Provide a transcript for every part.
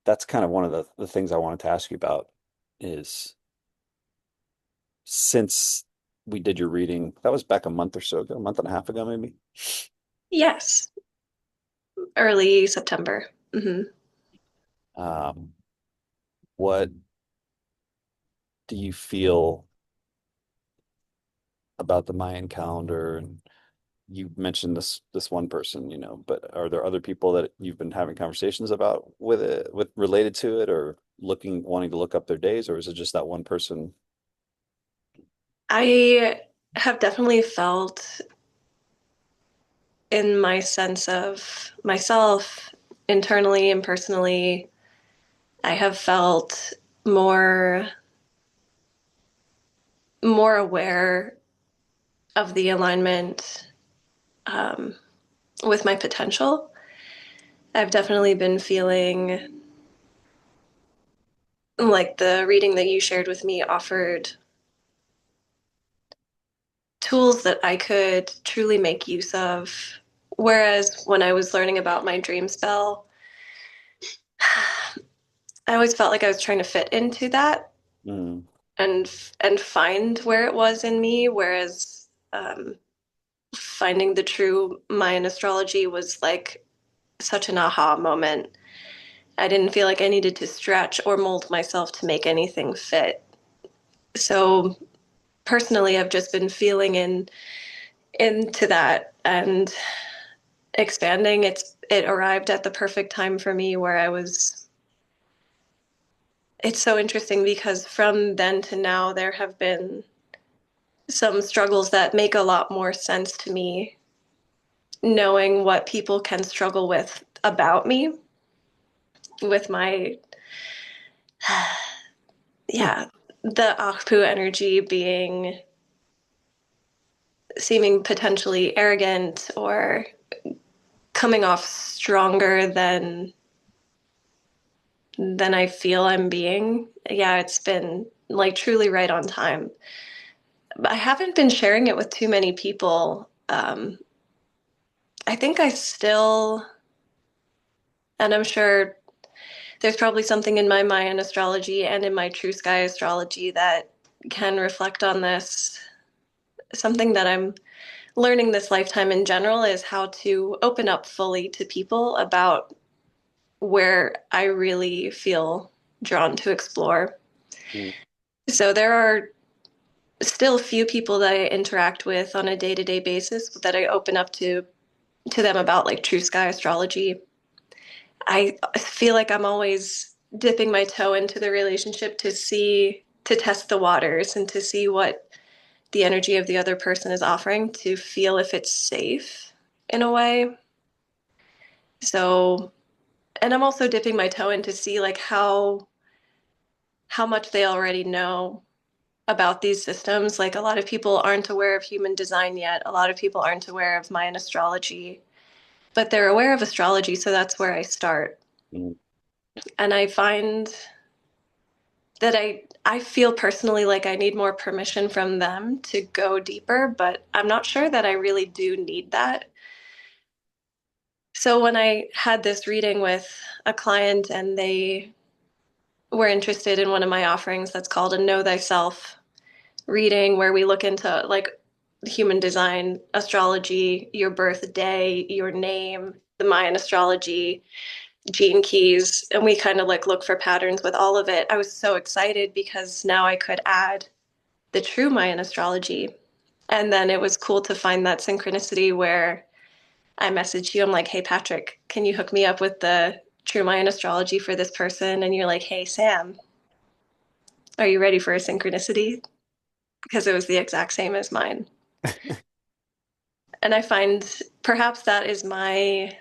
that's kind of one of the things I wanted to ask you about is since we did your reading, that was back a month or so ago, a month and a half ago, maybe. Yes, early September. Um, what do you feel about the Mayan calendar? And you mentioned this one person, but are there other people that you've been having conversations about with it, with related to it, or wanting to look up their days, or is it just that one person? I have definitely felt in my sense of myself internally and personally, I have felt more more aware of the alignment um, with my potential. I've definitely been feeling like the reading that you shared with me offered tools that I could truly make use of. Whereas when I was learning about my dream spell, I always felt like I was trying to fit into that Mm, and and find where it was in me. Whereas finding the true Mayan astrology was like such an aha moment. I didn't feel like I needed to stretch or mold myself to make anything fit. So personally, I've just been feeling into that and expanding. It arrived at the perfect time for me where I was. It's so interesting because from then to now, there have been some struggles that make a lot more sense to me, knowing what people can struggle with about me, with my, yeah, the Akpu energy being seeming potentially arrogant or coming off stronger than I feel I'm being. Yeah, it's been like truly right on time. I haven't been sharing it with too many people. I think I still, and I'm sure there's probably something in my Mayan astrology and in my True Sky astrology that can reflect on this. Something that I'm learning this lifetime in general is how to open up fully to people about where I really feel drawn to explore. mm, So there are still few people that I interact with on a day-to-day basis that I open up to them about like true sky astrology. I feel like I'm always dipping my toe into the relationship to test the waters and to see what the energy of the other person is offering to feel if it's safe in a way. So, and I'm also dipping my toe in to see like how much they already know about these systems. Like a lot of people aren't aware of human design yet. A lot of people aren't aware of Mayan astrology, but they're aware of astrology, so that's where I start. mm. And I find that I feel personally like I need more permission from them to go deeper, but I'm not sure that I really do need that. So when I had this reading with a client and they were interested in one of my offerings that's called a Know Thyself reading, where we look into like human design, astrology, your birthday, your name, the Mayan astrology, gene keys, and we kind of like look for patterns with all of it. I was so excited because now I could add the true Mayan astrology. And then it was cool to find that synchronicity where I messaged you. I'm like, hey, Patrick, can you hook me up with the true Mayan astrology for this person? And you're like, hey, Sam, are you ready for a synchronicity? Because it was the exact same as mine. And I find perhaps that is my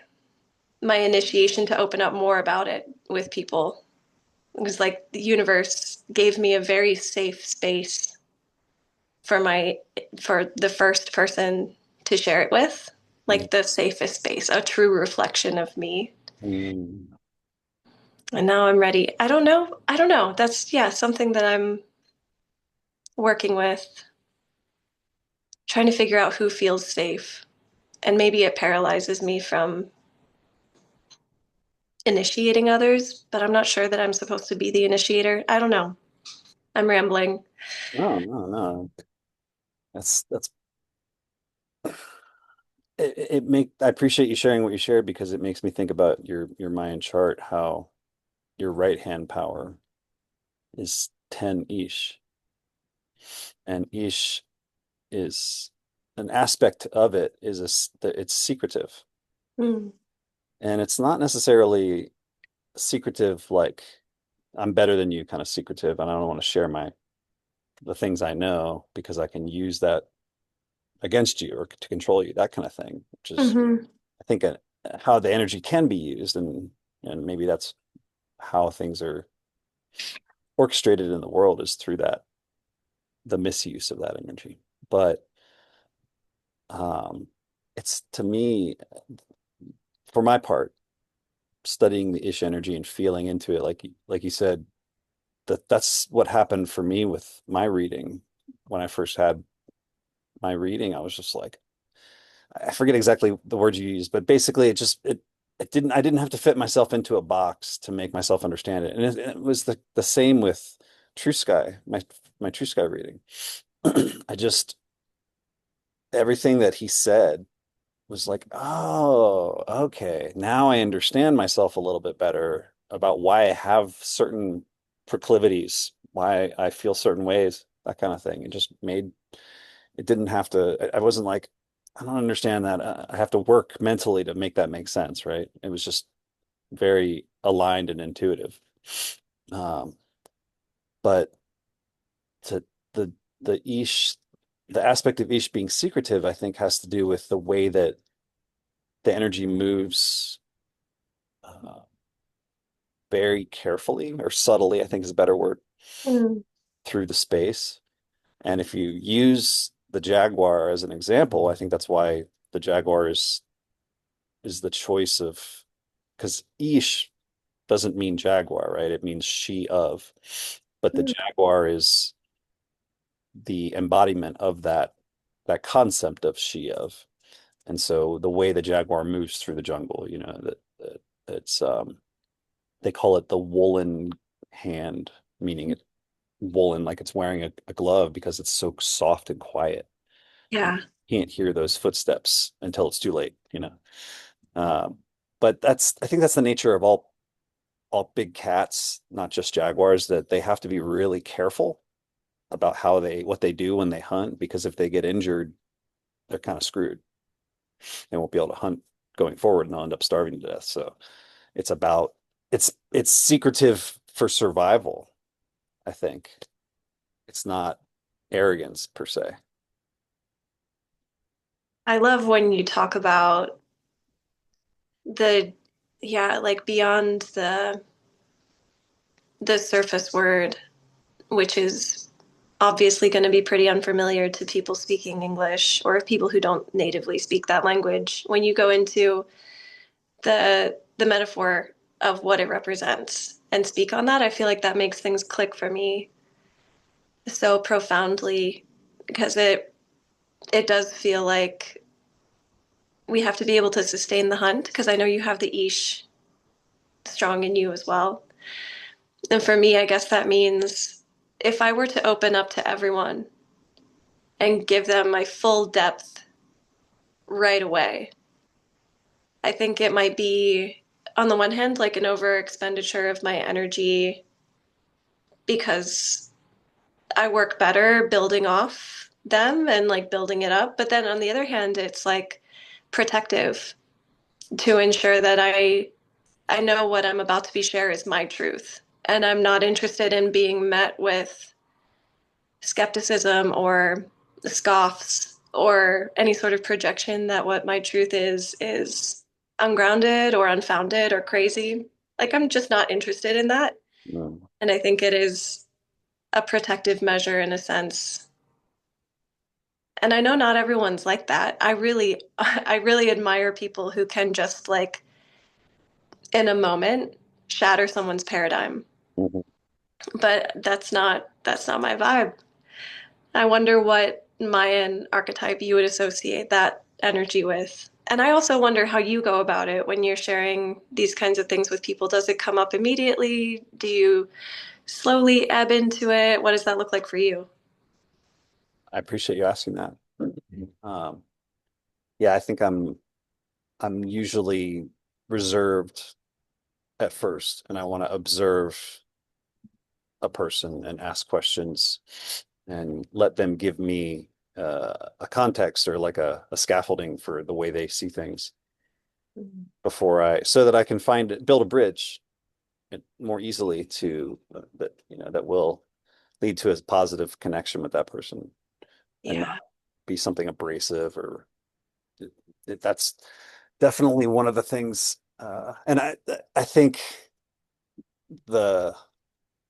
initiation to open up more about it with people. It was like the universe gave me a very safe space for my for the first person to share it with, Mm, like the safest space, a true reflection of me. mm. And now I'm ready. I don't know. I don't know. That's yeah, something that I'm working with, trying to figure out who feels safe. And maybe it paralyzes me from initiating others, but I'm not sure that I'm supposed to be the initiator. I don't know. I'm rambling. No, no, no. That's it make I appreciate you sharing what you shared because it makes me think about your Mayan chart, how your right hand power is 10 Ish, and Ish is an aspect of it is it's secretive, Mm. and it's not necessarily secretive like I'm better than you kind of secretive, and I don't want to share the things I know because I can use that against you or to control you, that kind of thing, which is Hmm. I think how the energy can be used, and maybe that's how things are orchestrated in the world is through that the misuse of that energy. But um, it's to me, for my part, studying the ish energy and feeling into it, like you said, that's what happened for me with my reading. When I first had my reading, I was just like, I forget exactly the words you used, but basically it didn't I didn't have to fit myself into a box to make myself understand it. And it was the same with True Sky, my True Sky reading. I just everything that he said was like, oh, okay. Now I understand myself a little bit better about why I have certain proclivities, why I feel certain ways, that kind of thing. It just made it didn't have to, I wasn't like, I don't understand that. I have to work mentally to make that make sense, right? It was just very aligned and intuitive. Um, but to the the Ish, the aspect of Ish being secretive, I think has to do with the way that the energy moves uh, very carefully or subtly, I think is a better word, Mm. through the space. And if you use the Jaguar as an example, I think that's why the Jaguar is the choice of because Ish doesn't mean Jaguar, right? It means she of. But the Mm. Jaguar is the embodiment of that concept of she of. And so the way the Jaguar moves through the jungle, that it's they call it the woolen hand, meaning it woolen like it's wearing a glove because it's so soft and quiet. You Yeah. can't hear those footsteps until it's too late. Um, but I think that's the nature of all big cats, not just jaguars, that they have to be really careful about what they do when they hunt, because if they get injured, they're kind of screwed. They won't be able to hunt going forward and they'll end up starving to death. So it's about it's secretive for survival, I think. It's not arrogance per se. I love when you talk about the, yeah, like beyond the surface word, which is obviously going to be pretty unfamiliar to people speaking English or people who don't natively speak that language. When you go into the metaphor of what it represents and speak on that, I feel like that makes things click for me so profoundly because it does feel like we have to be able to sustain the hunt because I know you have the Ish strong in you as well. And for me, I guess that means if I were to open up to everyone and give them my full depth right away, I think it might be, on the one hand, like an over expenditure of my energy because I work better building off them and like building it up. But then on the other hand, it's like protective to ensure that I know what I'm about to be shared is my truth. And I'm not interested in being met with skepticism or scoffs or any sort of projection that what my truth is ungrounded or unfounded or crazy. Like I'm just not interested in that. Mm. And I think it is a protective measure in a sense. And I know not everyone's like that. I really admire people who can just like in a moment shatter someone's paradigm. Mhm. But that's not my vibe. I wonder what Mayan archetype you would associate that energy with. And I also wonder how you go about it when you're sharing these kinds of things with people. Does it come up immediately? Do you slowly ebb into it? What does that look like for you? I appreciate you asking that. Um, yeah, I think I'm usually reserved at first, and I want to observe a person and ask questions and let them give me a context or like a scaffolding for the way they see things before so that I can build a bridge more easily to that, that will lead to a positive connection with that person and not Yeah. be something abrasive or that's definitely one of the things. And I think the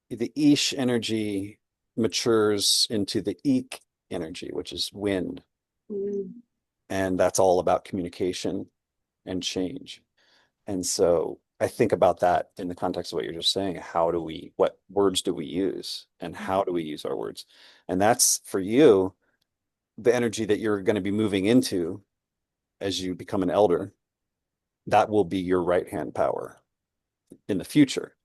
the Ish energy matures into the Eek energy, which is wind. Mm. And that's all about communication and change. And so I think about that in the context of what you're just saying. What words do we use and how do we use our words? And that's for you, the energy that you're going to be moving into as you become an elder. That will be your right hand power in the future.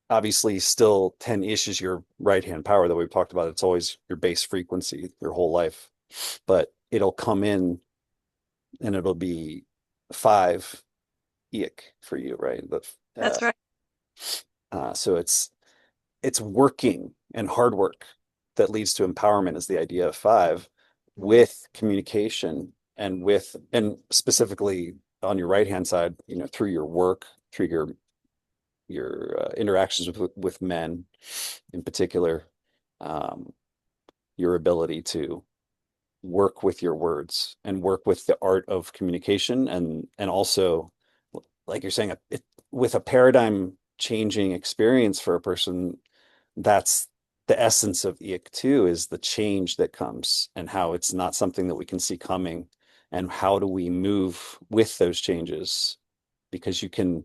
Obviously, still 10 ish is your right hand power that we've talked about. It's always your base frequency your whole life, but it'll come in and it'll be five ick for you, right? That's right. So it's working and hard work that leads to empowerment is the idea of five with communication and specifically on your right hand side, through your work, through your interactions with men in particular, um, your ability to work with your words and work with the art of communication and also like you're saying with a paradigm changing experience for a person, that's the essence of ick too, is the change that comes and how it's not something that we can see coming and how do we move with those changes, because you can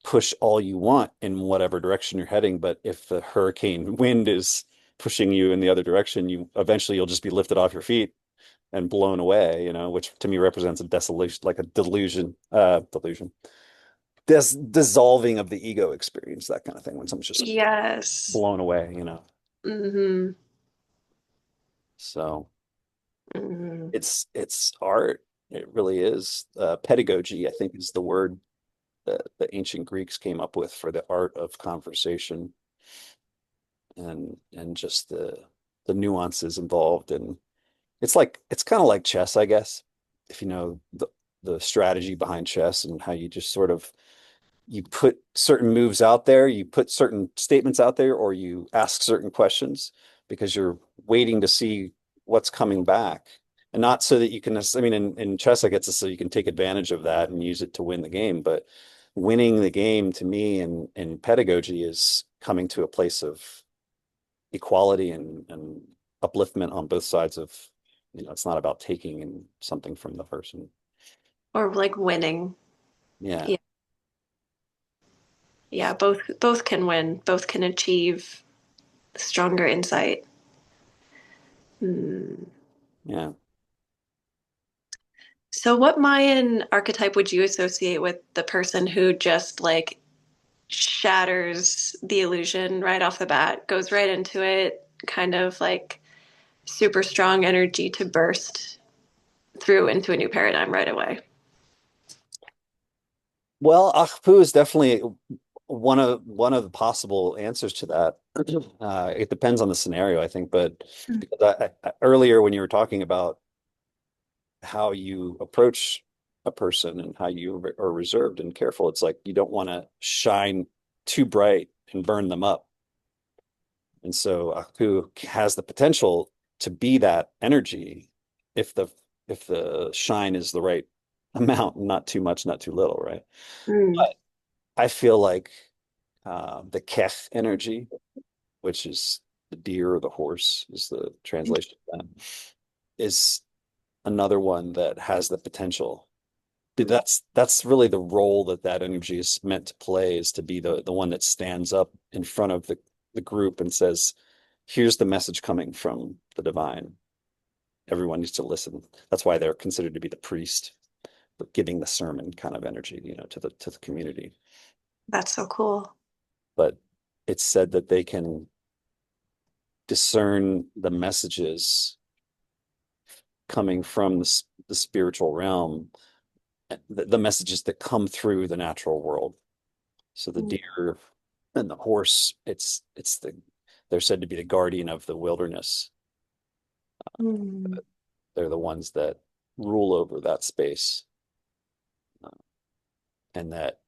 push all you want in whatever direction you're heading, but if the hurricane wind is pushing you in the other direction, you'll just be lifted off your feet and blown away, which to me represents a desolation, like a delusion, dissolving of the ego experience, that kind of thing, when someone's just Yes. blown away. Hmm. So Hmm. it's art. It really is. Pedagogy, I think, is the word that the ancient Greeks came up with for the art of conversation and just the nuances involved. And it's kind of like chess, I guess, if you know the strategy behind chess and how you just sort of you put certain moves out there, you put certain statements out there, or you ask certain questions because you're waiting to see what's coming back. And not so that you can, I mean, in chess, I guess it's so you can take advantage of that and use it to win the game. But winning the game to me in pedagogy is coming to a place of equality and upliftment on both sides of, it's not about taking something from the person. Or like winning. Yeah. Yeah. Yeah, both can win. Both can achieve stronger insight. Hmm. Yeah. So what Mayan archetype would you associate with the person who just like shatters the illusion right off the bat, goes right into it, kind of like super strong energy to burst through into a new paradigm right away? Well, Akpu is definitely one of the possible answers to that. It depends on the scenario, I think, but because earlier when you were talking about how you approach a person and how you are reserved and careful, it's like you don't want to shine too bright and burn them up. And so Akpu has the potential to be that energy if the shine is the right amount, not too much, not too little, right? Mm. But I feel like the Kef energy, which is the deer or the horse, is the translation of that, is another one that has the potential. That's really the role that energy is meant to play, is to be the one that stands up in front of the group and says, "Here's the message coming from the divine. Everyone needs to listen." That's why they're considered to be the priest. giving the sermon kind of energy, to the community. That's so cool. But it's said that they can discern the messages coming from the spiritual realm, the messages that come through the natural world. So the deer and the horse, they're said to be the guardian of the wilderness. Mm. They're the ones that rule over that space. And that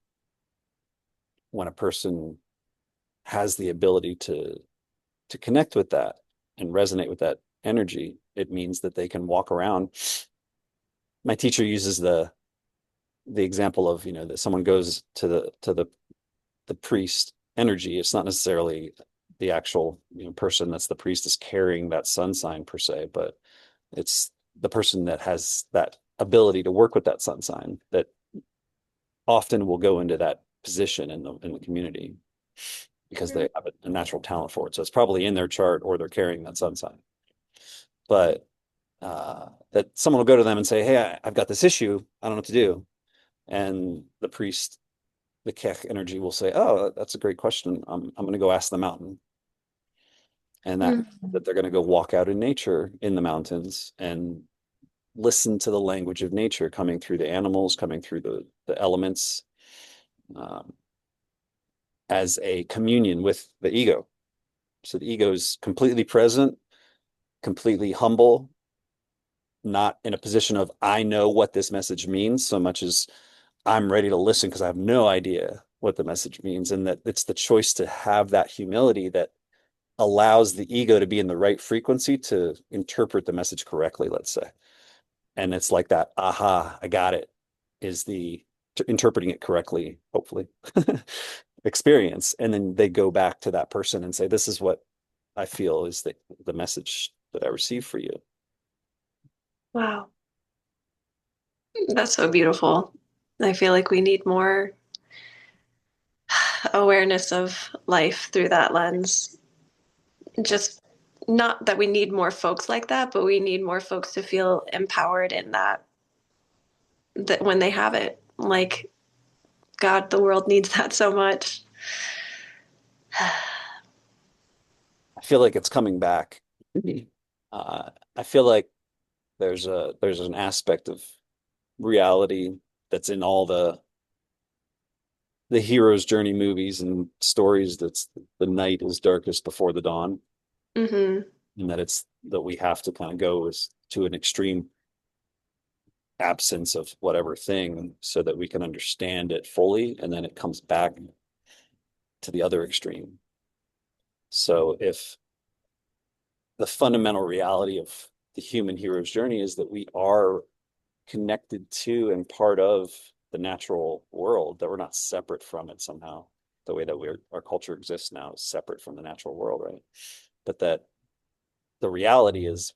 when a person has the ability to connect with that and resonate with that energy, it means that they can walk around. My teacher uses the example of, that someone goes to the priest energy. It's not necessarily the actual, person that's the priest is carrying that sun sign per se, but it's the person that has that ability to work with that sun sign that often will go into that position in the community because they have a natural talent for it. So it's probably in their chart or they're carrying that sun sign. But that someone will go to them and say, "Hey, I've got this issue. I don't know what to do." And the priest, the Kech energy will say, "Oh, that's a great question. I'm going to go ask the mountain." And that they're going to go walk out in nature in the mountains and listen to the language of nature coming through the animals, coming through the elements, um, as a communion with the ego. So the ego is completely present, completely humble, not in a position of I know what this message means so much as I'm ready to listen because I have no idea what the message means. And that it's the choice to have that humility that allows the ego to be in the right frequency to interpret the message correctly, let's say. And it's like that, aha, I got it, is the interpreting it correctly, hopefully, experience. And then they go back to that person and say, this is what I feel is the message that I received for you. Wow. That's so beautiful. I feel like we need more awareness of life through that lens. Just not that we need more folks like that, but we need more folks to feel empowered in that when they have it. Like, God, the world needs that so much. I feel like it's coming back. I feel like there's an aspect of reality that's in all the hero's journey movies and stories that's the night is darkest before the dawn, Hmm. and that it's that we have to kind of go to an extreme absence of whatever thing so that we can understand it fully, and then it comes back to the other extreme. So if the fundamental reality of the human hero's journey is that we are connected to and part of the natural world, that we're not separate from it somehow, the way that our culture exists now is separate from the natural world, right? But that the reality is,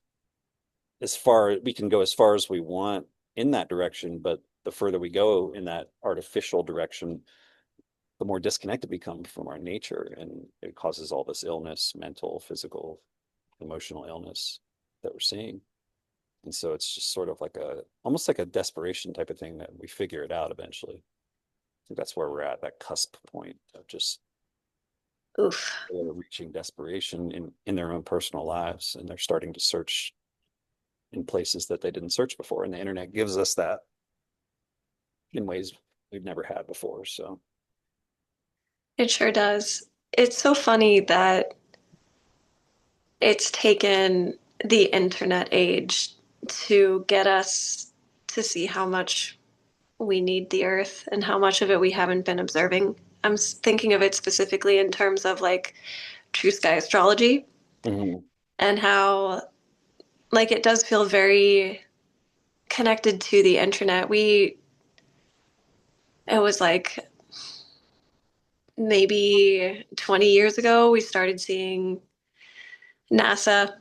as far we can go as far as we want in that direction, but the further we go in that artificial direction, the more disconnected we become from our nature, and it causes all this illness, mental, physical, emotional illness that we're seeing. And so it's just sort of like almost like a desperation type of thing that we figure it out eventually. I think that's where we're at, that cusp point of just Oof. reaching desperation in their own personal lives. And they're starting to search in places that they didn't search before. And the internet gives us that in ways we've never had before. So, It sure does. It's so funny that it's taken the internet age to get us to see how much we need the earth and how much of it we haven't been observing. I'm thinking of it specifically in terms of like true sky astrology mhm. and how like it does feel very connected to the internet. It was like maybe 20 years ago, we started seeing NASA,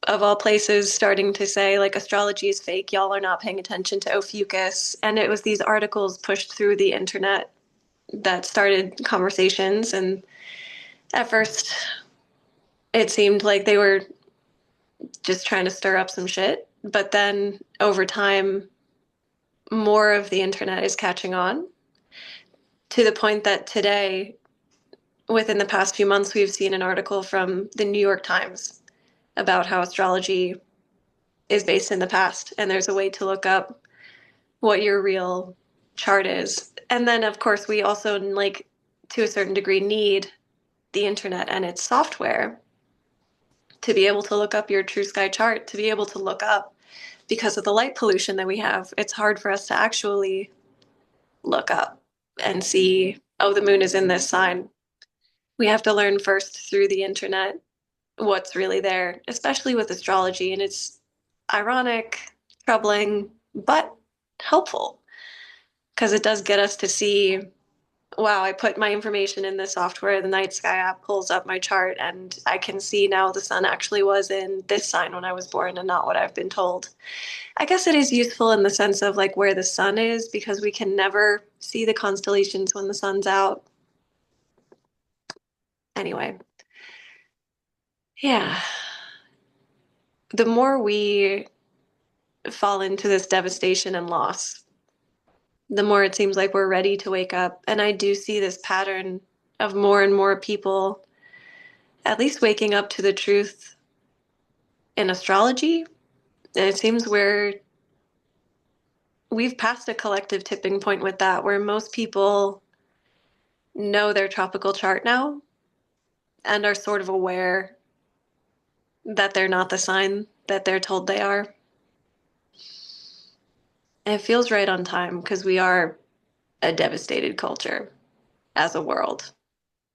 of all places, starting to say, like, astrology is fake. Y'all are not paying attention to Ophiuchus. And it was these articles pushed through the internet that started conversations. And at first, it seemed like they were just trying to stir up some shit. But then over time, more of the internet is catching on to the point that today, within the past few months, we've seen an article from the New York Times about how astrology is based in the past. And there's a way to look up what your real chart is. And then, of course, we also, like, to a certain degree, need the internet and its software to be able to look up your true sky chart, to be able to look up because of the light pollution that we have. It's hard for us to actually look up and see, oh, the moon is in this sign. We have to learn first through the internet what's really there, especially with astrology. And it's ironic, troubling, but helpful because it does get us to see, wow, I put my information in the software, the Night Sky app pulls up my chart, and I can see now the sun actually was in this sign when I was born and not what I've been told. I guess it is useful in the sense of like where the sun is because we can never see the constellations when the sun's out. Anyway, yeah. The more we fall into this devastation and loss, the more it seems like we're ready to wake up. And I do see this pattern of more and more people at least waking up to the truth in astrology. And it seems we've passed a collective tipping point with that, where most people know their tropical chart now and are sort of aware that they're not the sign that they're told they are. And it feels right on time because we are a devastated culture as a world.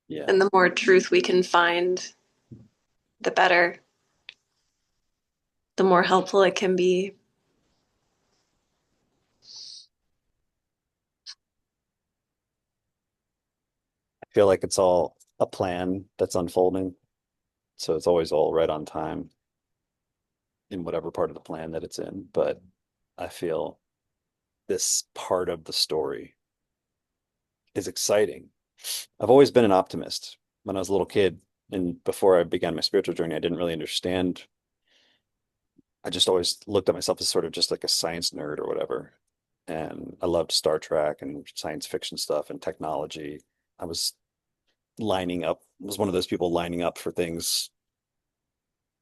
Yeah. And the more truth we can find, the better, the more helpful it can be. I feel like it's all a plan that's unfolding. So it's always all right on time in whatever part of the plan that it's in. But I feel this part of the story is exciting. I've always been an optimist. When I was a little kid and before I began my spiritual journey, I didn't really understand. I just always looked at myself as sort of just like a science nerd or whatever. And I loved Star Trek and science fiction stuff and technology. I was was one of those people lining up for things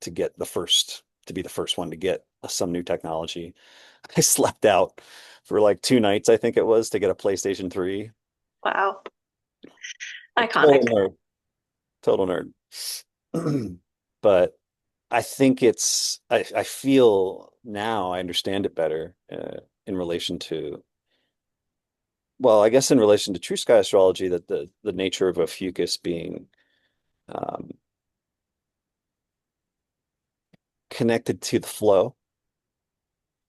to get to be the first one to get some new technology. I slept out for like 2 nights, I think it was, to get a PlayStation 3. Wow. A total Iconic. nerd, total nerd. But I think I feel now I understand it better in relation to, well, I guess in relation to true sky astrology, that the nature of a fucus being um, connected to the flow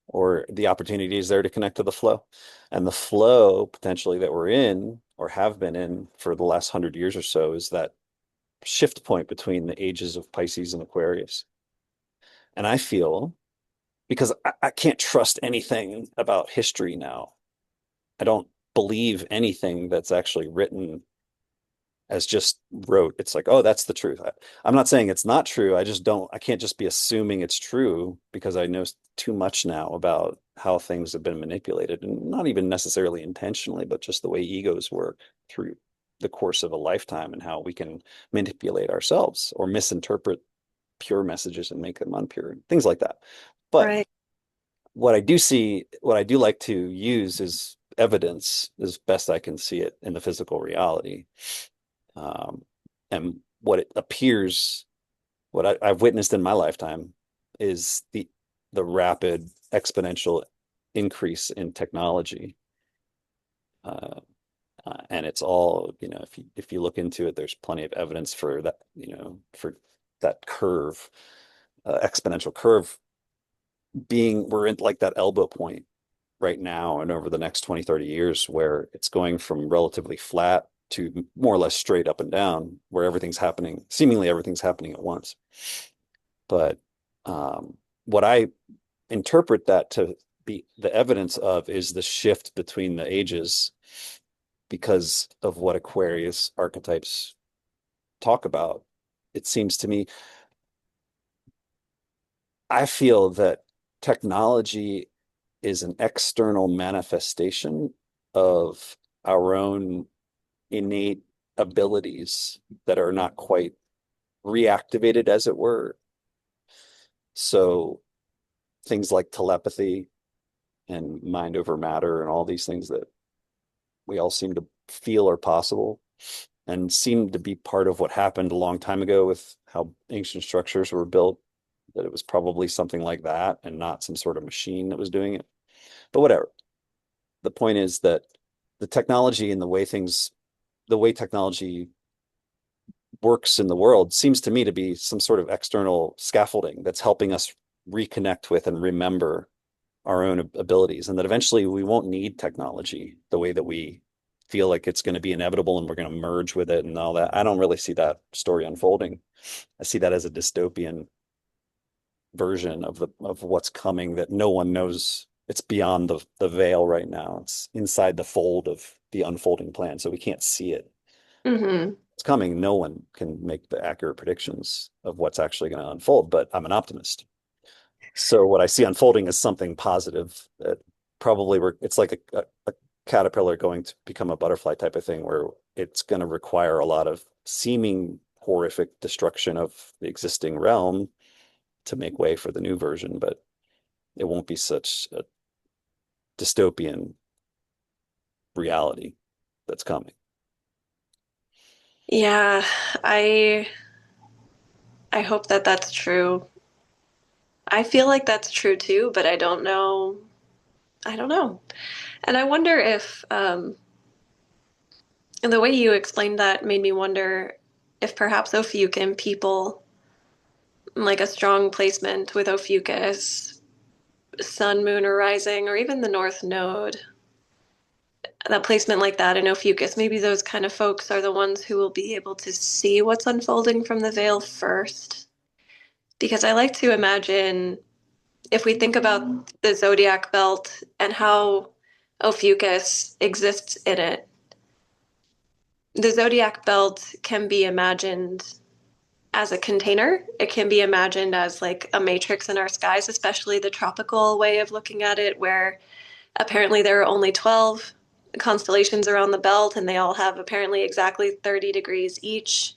or the opportunities there to connect to the flow. And the flow potentially that we're in or have been in for the last 100 years or so is that shift point between the ages of Pisces and Aquarius. And I feel because I can't trust anything about history now. I don't believe anything that's actually written as just wrote. It's like, oh, that's the truth. I'm not saying it's not true. I can't just be assuming it's true because I know too much now about how things have been manipulated and not even necessarily intentionally, but just the way egos work through the course of a lifetime and how we can manipulate ourselves or misinterpret pure messages and make them unpure, things like that. But Right. what I do like to use is evidence as best I can see it in the physical reality. Um, and what it appears, I've witnessed in my lifetime is the rapid exponential increase in technology. Uh, and it's all, if you look into it, there's plenty of evidence for that, for that curve, exponential curve we're in like that elbow point right now and over the next 20, 30 years where it's going from relatively flat to more or less straight up and down, where seemingly everything's happening at once. But what I interpret that to be the evidence of is the shift between the ages because of what Aquarius archetypes talk about. It seems to me, I feel that technology is an external manifestation of our own innate abilities that are not quite reactivated, as it were. So things like telepathy and mind over matter and all these things that we all seem to feel are possible and seem to be part of what happened a long time ago with how ancient structures were built, that it was probably something like that and not some sort of machine that was doing it. But whatever. The point is that the technology and the way technology works in the world seems to me to be some sort of external scaffolding that's helping us reconnect with and remember our own abilities, and that eventually we won't need technology the way that we feel like it's going to be inevitable and we're going to merge with it and all that. I don't really see that story unfolding. I see that as a dystopian version of what's coming that no one knows. It's beyond the veil right now. It's inside the fold of the unfolding plan, so we can't see it. Hmm. It's coming. No one can make the accurate predictions of what's actually going to unfold, but I'm an optimist. So what I see unfolding is something positive that probably it's like a caterpillar going to become a butterfly type of thing where it's going to require a lot of seeming horrific destruction of the existing realm to make way for the new version, but it won't be such a dystopian reality that's coming. Yeah, I I hope that that's true. I feel like that's true too, but I don't know. I don't know. And I wonder if the way you explained that made me wonder if perhaps Ophiuchi people, like a strong placement with Ophiuchus, sun, moon, or rising, or even the North Node, that placement like that in Ophiuchus, maybe those kind of folks are the ones who will be able to see what's unfolding from the veil first. Because I like to imagine if we think about the zodiac belt and how Ophiuchus exists in it, the zodiac belt can be imagined as a container. It can be imagined as like a matrix in our skies, especially the tropical way of looking at it, where apparently there are only 12 constellations around the belt and they all have apparently exactly 30 degrees each.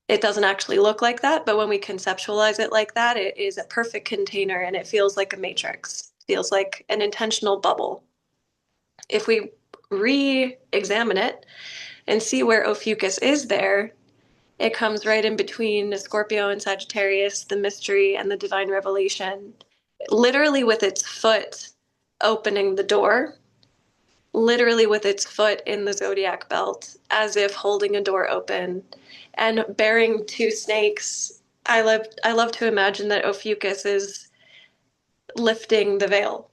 It doesn't actually look like that, but when we conceptualize it like that, it is a perfect container and it feels like a matrix. It feels like an intentional bubble. If we re-examine it and see where Ophiuchus is there, it comes right in between Scorpio and Sagittarius, the mystery and the divine revelation, literally with its foot opening the door, literally with its foot in the zodiac belt, as if holding a door open, and bearing two snakes. I love to imagine that Ophiuchus is lifting the veil,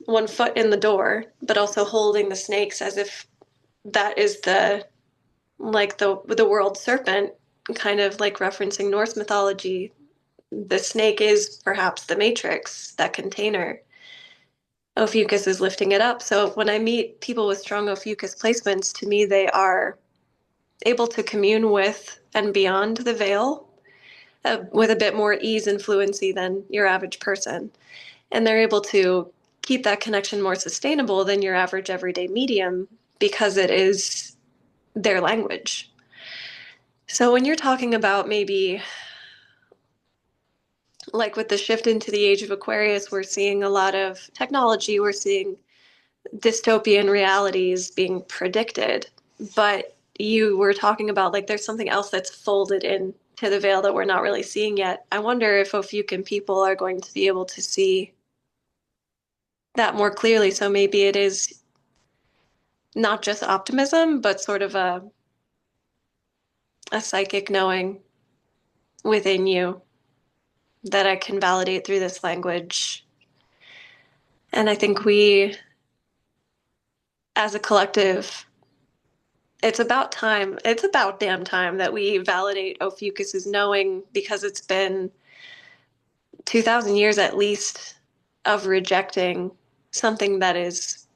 one foot in the door, but also holding the snakes as if that is the world serpent, kind of like referencing Norse mythology. The snake is perhaps the matrix, that container. Ophiuchus is lifting it up. So when I meet people with strong Ophiuchus placements, to me, they are able to commune with and beyond the veil with a bit more ease and fluency than your average person. And they're able to keep that connection more sustainable than your average everyday medium because it is their language. So when you're talking about maybe like with the shift into the age of Aquarius, we're seeing a lot of technology, we're seeing dystopian realities being predicted. But you were talking about like there's something else that's folded in to the veil that we're not really seeing yet. I wonder if Ophiuchian people are going to be able to see that more clearly. So maybe it is not just optimism, but sort of a psychic knowing within you that I can validate through this language. And I think we, as a collective, it's about time. It's about damn time that we validate Ophiuchus's knowing because it's been 2,000 years at least of rejecting something that is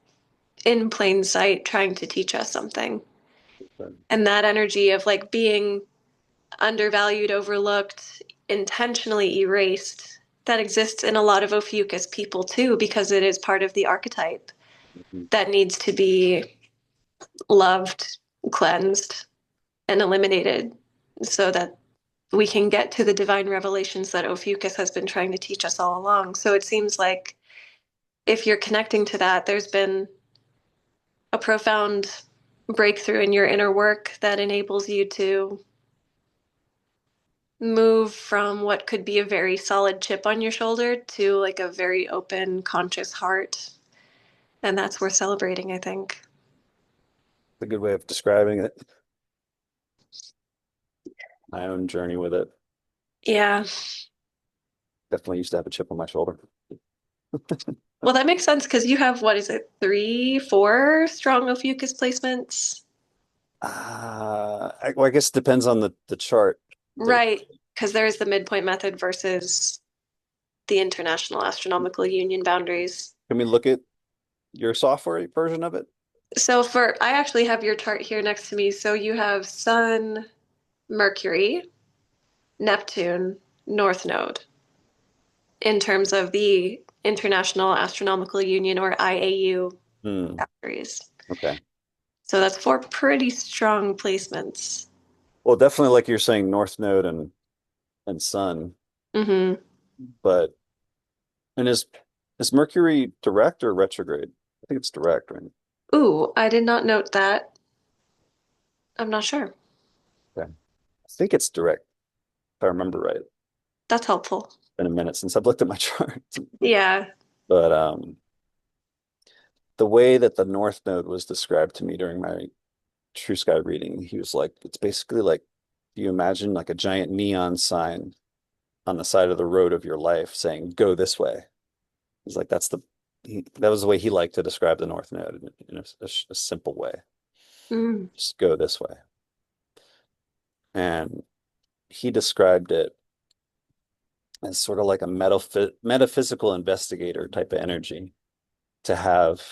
in plain sight trying to teach us something. And that energy of like being undervalued, overlooked, intentionally erased, that exists in a lot of Ophiuchus people too, because it is part of the archetype Mhm. that needs to be loved, cleansed, and eliminated so that we can get to the divine revelations that Ophiuchus has been trying to teach us all along. So it seems like if you're connecting to that, there's been a profound breakthrough in your inner work that enables you to move from what could be a very solid chip on your shoulder to like a very open, conscious heart. And that's worth celebrating, I think. A good way of describing it. My own journey with it. Yeah. Definitely used to have a chip on my shoulder. Well, that makes sense because you have, what is it, three, four strong Ophiuchus placements? Well, I guess it depends on the chart. That Right. Because there's the midpoint method versus the International Astronomical Union boundaries. can we look at your software version of it? So I actually have your chart here next to me. So you have Sun, Mercury, Neptune, North Node in terms of the International Astronomical Union or IAU Hmm. boundaries. Okay. So that's four pretty strong placements. Well, definitely like you're saying, North Node and Sun, Hmm. but and is Mercury direct or retrograde? I think it's direct, right? Ooh, I did not note that. I'm not sure. Okay. I think it's direct, if I remember right. It's That's helpful. been a minute since I've looked at my chart. Yeah. But the way that the North Node was described to me during my True Sky reading, he was like, it's basically like you imagine like a giant neon sign on the side of the road of your life saying, go this way. He's like, that was the way he liked to describe the North Node in a simple way. Mm. Just go this way. And he described it as sort of like a metaphysical investigator type of energy to have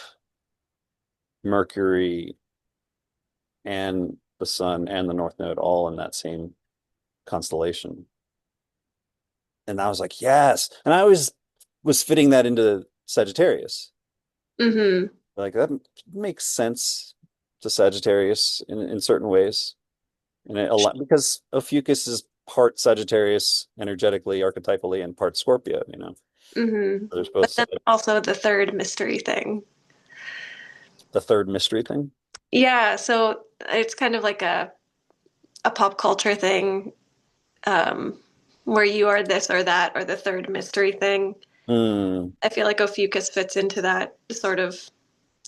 Mercury and the Sun and the North Node all in that same constellation. And I was like, yes. And I always was fitting that into Sagittarius. Hmm. Like that makes sense to Sagittarius in certain ways. And a lot because Ophiuchus is part Sagittarius energetically, archetypally, and part Scorpio, Hmm. There's But both then sides. also the third mystery thing. The third mystery thing. Yeah, so it's kind of like a pop culture thing, um, where you are this or that or the third mystery thing. Hmm. I feel like Ophiuchus fits into that sort of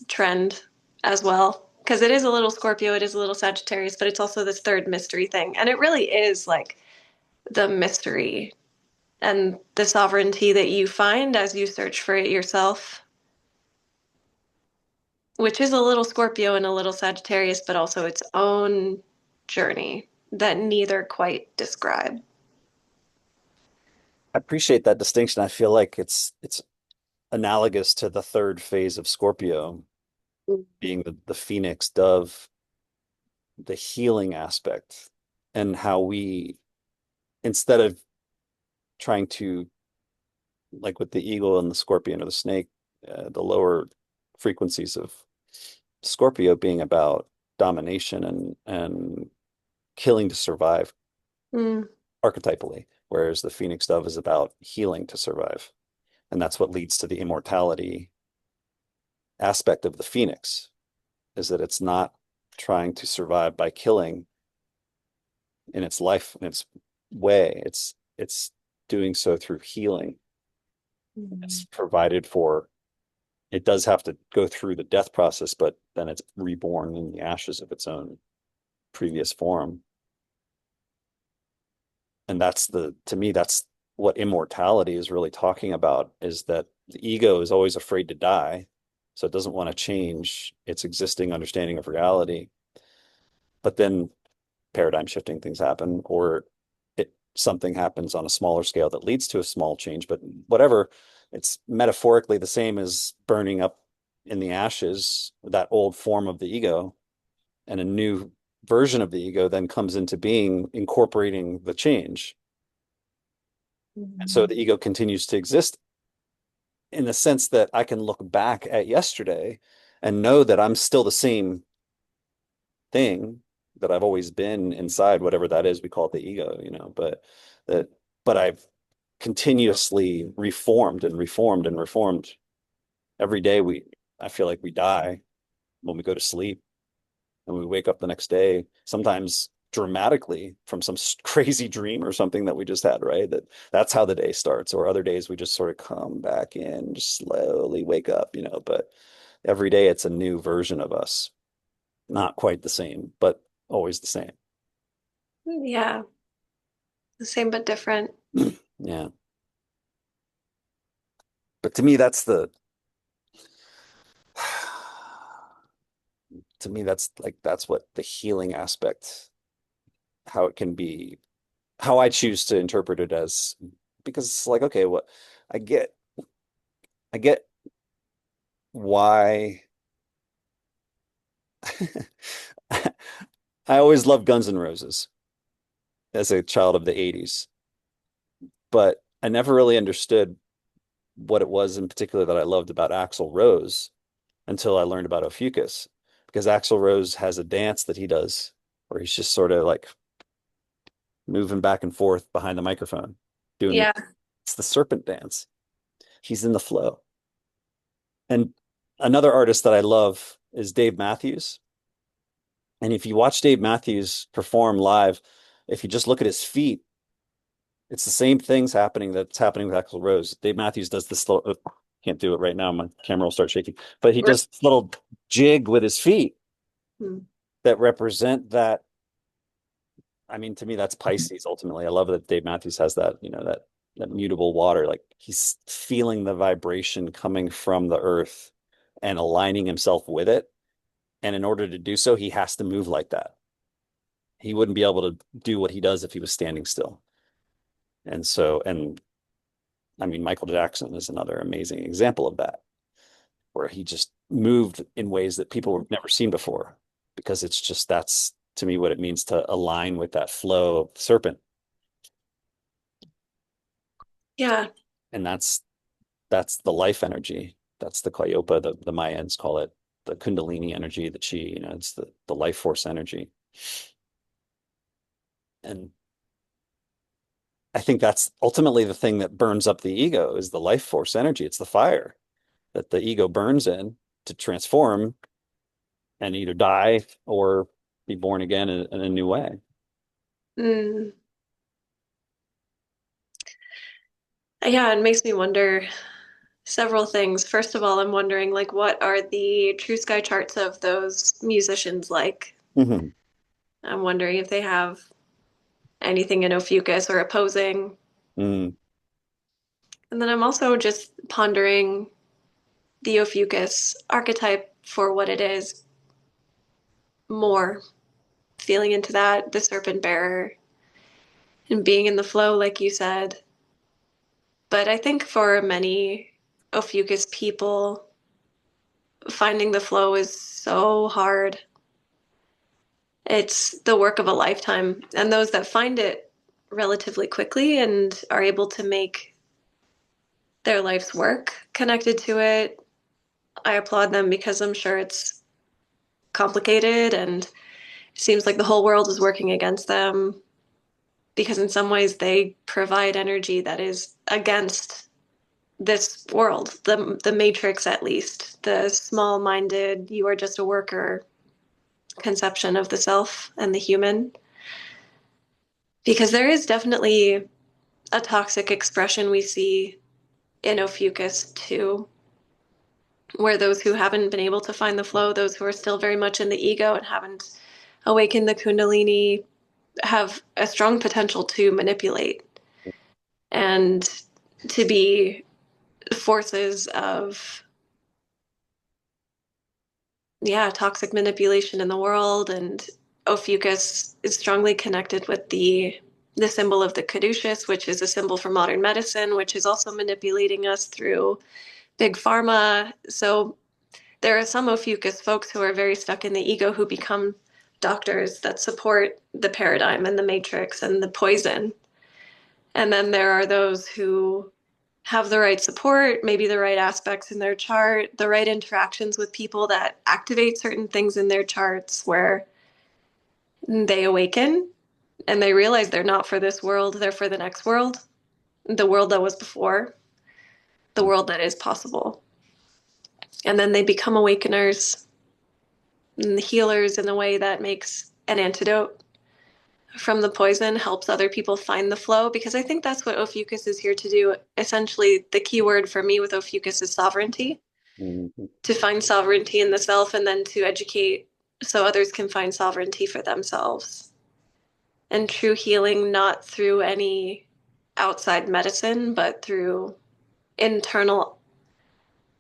trend as well. Because it is a little Scorpio, it is a little Sagittarius, but it's also this third mystery thing. And it really is like the mystery and the sovereignty that you find as you search for it yourself, which is a little Scorpio and a little Sagittarius, but also its own journey that neither quite describe. I appreciate that distinction. I feel like it's analogous to the third phase of Scorpio being the phoenix dove, the healing aspect, and how we, instead of trying to, like with the eagle and the scorpion or the snake, the lower frequencies of Scorpio being about domination and killing to survive Mm, archetypally, whereas the phoenix dove is about healing to survive. And that's what leads to the immortality aspect of the phoenix, is that it's not trying to survive by killing in its life, in its way. It's doing so through healing. It's provided for. It does have to go through the death process, but then it's reborn in the ashes of its own previous form. And to me, that's what immortality is really talking about, is that the ego is always afraid to die. So it doesn't want to change its existing understanding of reality. But then paradigm shifting things happen, or something happens on a smaller scale that leads to a small change. But whatever, it's metaphorically the same as burning up in the ashes that old form of the ego, and a new version of the ego then comes into being, incorporating the change. And so the ego continues to exist in the sense that I can look back at yesterday and know that I'm still the same thing that I've always been inside, whatever that is, we call it the ego, that, but I've continuously reformed and reformed and reformed. Every day I feel like we die when we go to sleep and we wake up the next day, sometimes dramatically from some crazy dream or something that we just had, right? That's how the day starts. Or other days we just sort of come back in, just slowly wake up, but every day it's a new version of us. Not quite the same, but always the same. Yeah, the same but different. Yeah. But to me, to me, that's what the healing aspect, how it can be, how I choose to interpret it as, because it's like, okay, what I get, I get why I always loved Guns N' Roses as a child of the 80s, but I never really understood what it was in particular that I loved about Axl Rose until I learned about Ophiuchus, because Axl Rose has a dance that he does where he's just sort of like moving back and forth behind the microphone, doing Yeah. it's the serpent dance. He's in the flow. And another artist that I love is Dave Matthews. And if you watch Dave Matthews perform live, if you just look at his feet, it's the same things happening that's happening with Axl Rose. Dave Matthews does this little, can't do it right now. My camera will start shaking, but he Right. does this little jig with his feet Hmm. that represent that. I mean, to me, that's Pisces ultimately. I love that Dave Matthews has that, that mutable water. Like he's feeling the vibration coming from the earth and aligning himself with it. And in order to do so, he has to move like that. He wouldn't be able to do what he does if he was standing still. And so, and I mean, Michael Jackson is another amazing example of that, where he just moved in ways that people have never seen before, because it's just that's to me what it means to align with that flow of the serpent. Yeah. And that's the life energy. That's the Calliope, the Mayans call it the Kundalini energy, the chi, it's the life force energy. And I think that's ultimately the thing that burns up the ego is the life force energy. It's the fire that the ego burns in to transform and either die or be born again in a new way. Mm. Yeah, it makes me wonder several things. First of all, I'm wondering like what are the true sky charts of those musicians like? Mhm. I'm wondering if they have anything in Ophiuchus or opposing. Mm. And then I'm also just pondering the Ophiuchus archetype for what it is more, feeling into that, the serpent bearer, and being in the flow, like you said. But I think for many Ophiuchus people, finding the flow is so hard. It's the work of a lifetime. And those that find it relatively quickly and are able to make their life's work connected to it, I applaud them because I'm sure it's complicated and it seems like the whole world is working against them because in some ways they provide energy that is against this world, the matrix at least, the small-minded, you are just a worker conception of the self and the human. Because there is definitely a toxic expression we see in Ophiuchus too, where those who haven't been able to find the flow, those who are still very much in the ego and haven't awakened the Kundalini, have a strong potential to manipulate and to be forces of, yeah, toxic manipulation in the world. And Ophiuchus is strongly connected with the symbol of the caduceus, which is a symbol for modern medicine, which is also manipulating us through big pharma. So there are some Ophiuchus folks who are very stuck in the ego who become doctors that support the paradigm and the matrix and the poison. And then there are those who have the right support, maybe the right aspects in their chart, the right interactions with people that activate certain things in their charts where they awaken and they realize they're not for this world, they're for the next world, the world that was before, the world that is possible. And then they become awakeners and healers in a way that makes an antidote from the poison, helps other people find the flow, because I think that's what Ophiuchus is here to do. Essentially, the key word for me with Ophiuchus is sovereignty, Mhm. to find sovereignty in the self and then to educate so others can find sovereignty for themselves. And true healing, not through any outside medicine, but through internal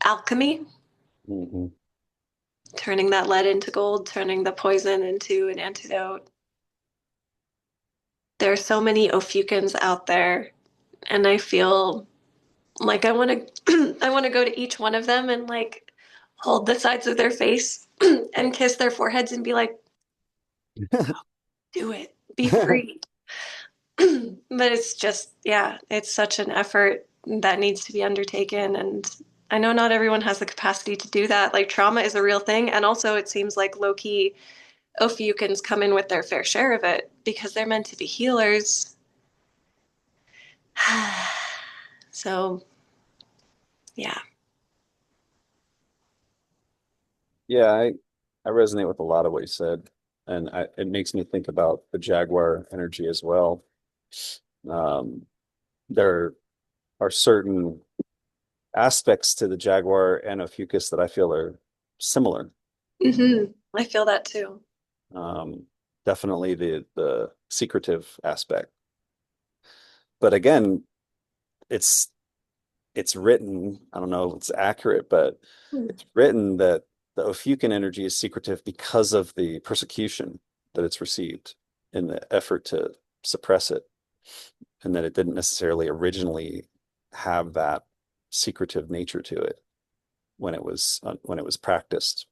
alchemy, Mhm. turning that lead into gold, turning the poison into an antidote. There are so many Ophiuchans out there, and I feel like I want to I want to go to each one of them and like hold the sides of their face and kiss their foreheads and be like, do it, be free. But it's just, yeah, it's such an effort that needs to be undertaken. And I know not everyone has the capacity to do that. Like trauma is a real thing. And also, it seems like low key Ophiuchans come in with their fair share of it because they're meant to be healers. So, yeah. Yeah, I resonate with a lot of what you said, and it makes me think about the Jaguar energy as well. Um, there are certain aspects to the Jaguar and Ophiuchus that I feel are similar. I feel that too. Um, Definitely the secretive aspect, but again, it's it's written. I don't know if it's accurate, but it's written that the Ophiuchian energy is secretive because of the persecution that it's received in the effort to suppress it, and that it didn't necessarily originally have that secretive nature to it when it was practiced.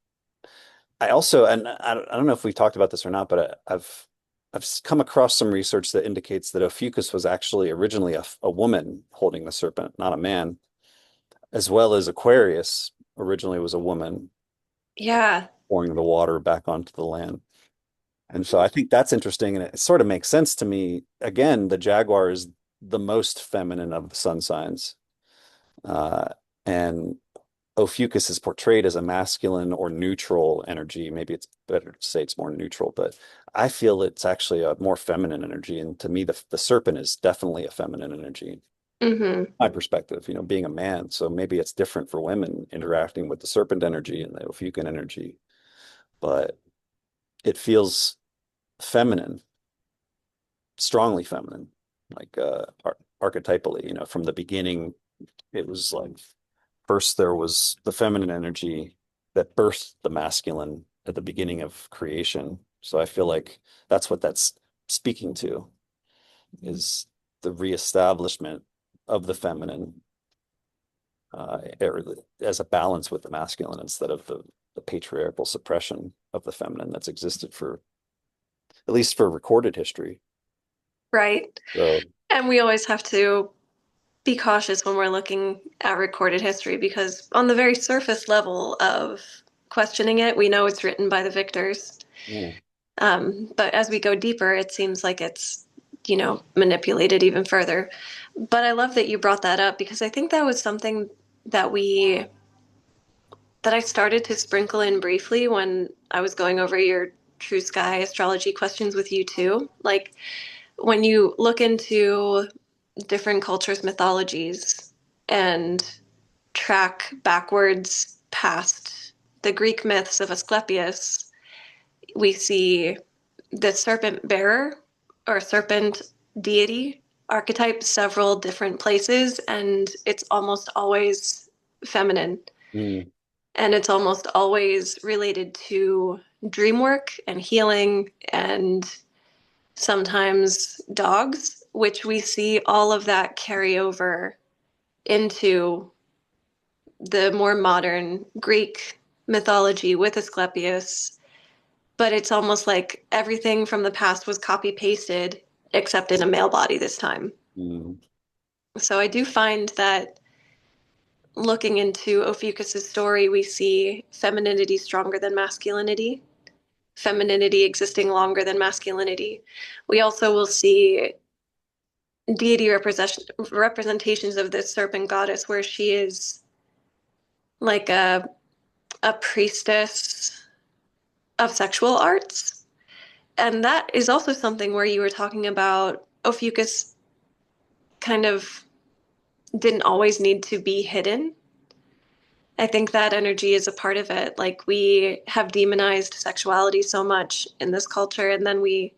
I also, and I don't know if we've talked about this or not, but I've come across some research that indicates that Ophiuchus was actually originally a woman holding the serpent, not a man, as well as Aquarius originally was a woman Yeah. pouring the water back onto the land. And so I think that's interesting, and it sort of makes sense to me. Again, the Jaguar is the most feminine of the sun signs, uh, and Ophiuchus is portrayed as a masculine or neutral energy. Maybe it's better to say it's more neutral, but I feel it's actually a more feminine energy. And to me, the serpent is definitely a feminine energy. hmm My perspective, being a man. So maybe it's different for women interacting with the serpent energy and the Ophiuchian energy, but it feels feminine, strongly feminine, like archetypally, from the beginning, it was like first there was the feminine energy that birthed the masculine at the beginning of creation. So I feel like that's what that's speaking to is the reestablishment of the feminine as a balance with the masculine instead of the patriarchal suppression of the feminine that's existed for at least for recorded history. Right. So And we always have to be cautious when we're looking at recorded history because, on the very surface level of questioning it, we know it's written by the victors. yeah. But as we go deeper, it seems like it's, manipulated even further. But I love that you brought that up because I think that was something that we that I started to sprinkle in briefly when I was going over your True Sky astrology questions with you too. Like when you look into different cultures' mythologies and track backwards past the Greek myths of Asclepius, we see the serpent bearer or serpent deity archetype several different places, and it's almost always feminine. Mm, And it's almost always related to dream work and healing and sometimes dogs, which we see all of that carry over into the more modern Greek mythology with Asclepius. But it's almost like everything from the past was copy pasted, except in a male body this time. Mm, So I do find that looking into Ophiuchus's story, we see femininity stronger than masculinity, femininity existing longer than masculinity. We also will see deity representations of this serpent goddess where she is like a priestess of sexual arts. And that is also something where you were talking about Ophiuchus kind of didn't always need to be hidden. I think that energy is a part of it. Like we have demonized sexuality so much in this culture, and then we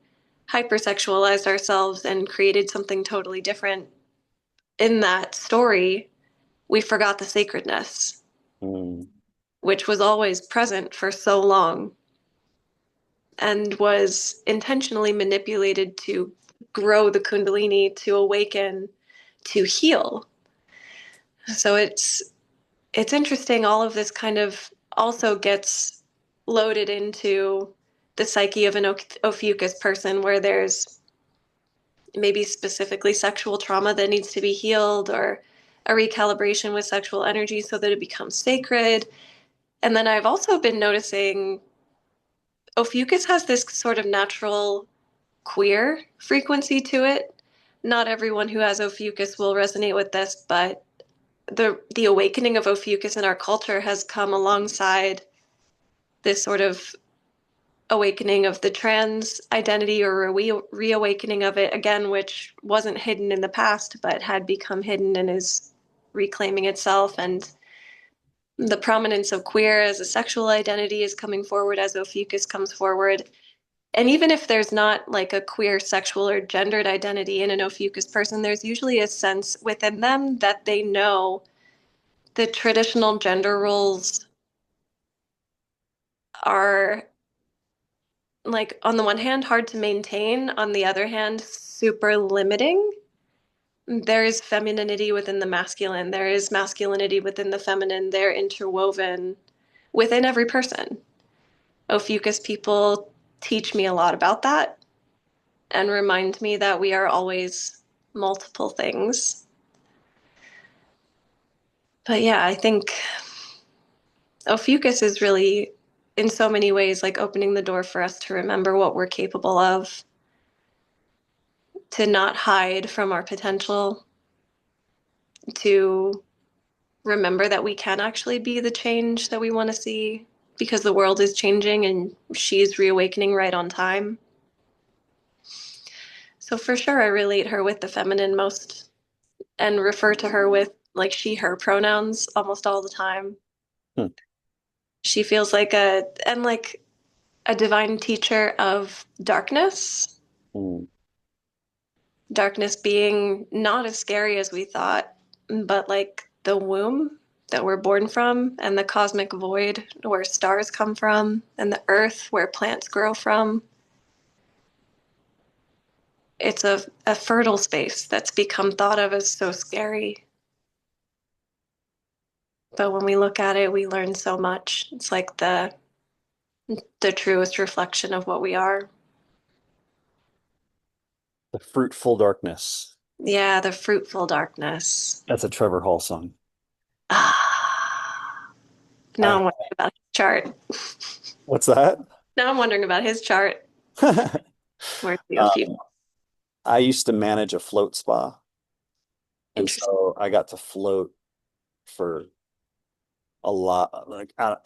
hypersexualized ourselves and created something totally different. In that story, we forgot the sacredness, mm, which was always present for so long and was intentionally manipulated to grow the Kundalini, to awaken, to heal. So it's interesting. All of this kind of also gets loaded into the psyche of an Ophiuchus person, where there's maybe specifically sexual trauma that needs to be healed, or a recalibration with sexual energy so that it becomes sacred. And then I've also been noticing Ophiuchus has this sort of natural queer frequency to it. Not everyone who has Ophiuchus will resonate with this, but the awakening of Ophiuchus in our culture has come alongside this sort of awakening of the trans identity, or a reawakening of it again, which wasn't hidden in the past but had become hidden and is reclaiming itself. And the prominence of queer as a sexual identity is coming forward as Ophiuchus comes forward. And even if there's not like a queer sexual or gendered identity in an Ophiuchus person, there's usually a sense within them that they know the traditional gender roles are, like, on the one hand hard to maintain, on the other hand super limiting. There is femininity within the masculine, there is masculinity within the feminine, they're interwoven within every person. Ophiuchus people teach me a lot about that and remind me that we are always multiple things. But yeah, I think Ophiuchus is really, in so many ways, like opening the door for us to remember what we're capable of, to not hide from our potential, to remember that we can actually be the change that we want to see, because the world is changing and she's reawakening right on time. So for sure, I relate her with the feminine most and refer to her with like she, her pronouns almost all the time. hmm, She feels like a divine teacher of darkness, mm. darkness being not as scary as we thought, but like the womb that we're born from, and the cosmic void where stars come from, and the earth where plants grow from. It's a fertile space that's become thought of as so scary. But when we look at it, we learn so much. It's like the truest reflection of what we are. The fruitful darkness. Yeah, the fruitful darkness. That's a Trevor Hall song. Ah, now I I'm wondering about his chart. what's that? Now I'm wondering about his chart. Where's the Uh, few? I used to manage a float spa, and Interesting. so I got to float for a lot. Like I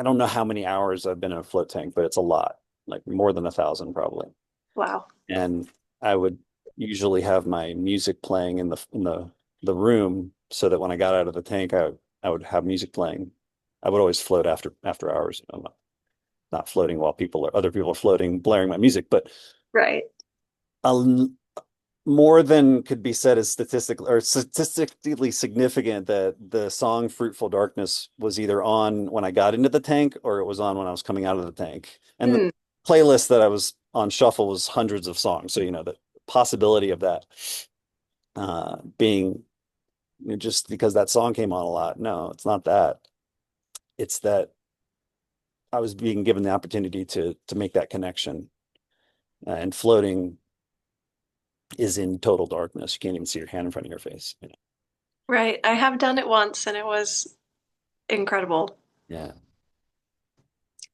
don't know how many hours I've been in a float tank, but it's a lot, like more than 1,000 probably. Wow. And I would usually have my music playing in the room so that when I got out of the tank, I would have music playing. I would always float after hours. I'm not floating while other people are floating, blaring my music, but Right. a, more than could be said is statistically significant that the song Fruitful Darkness was either on when I got into the tank or it was on when I was coming out of the tank. And the Hmm. playlist that I was on shuffle was hundreds of songs. So, the possibility of that being just because that song came on a lot. No, it's not that. It's that I was being given the opportunity to make that connection and floating is in total darkness. You can't even see your hand in front of your face. Right. I have done it once and it was incredible. Yeah,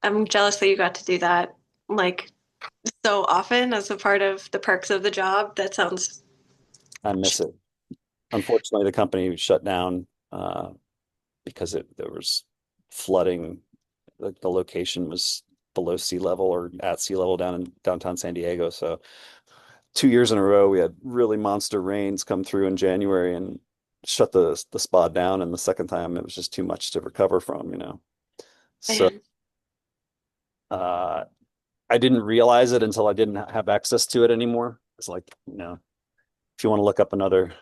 I'm jealous that you got to do that like so often as a part of the perks of the job. That sounds, I miss it. Unfortunately, the company shut down because there was flooding. Like the location was below sea level or at sea level down in downtown San Diego. So 2 years in a row, we had really monster rains come through in January and shut the spa down. And the second time, it was just too much to recover from. So man. uh, I didn't realize it until I didn't have access to it anymore. It's like, if you want to look up another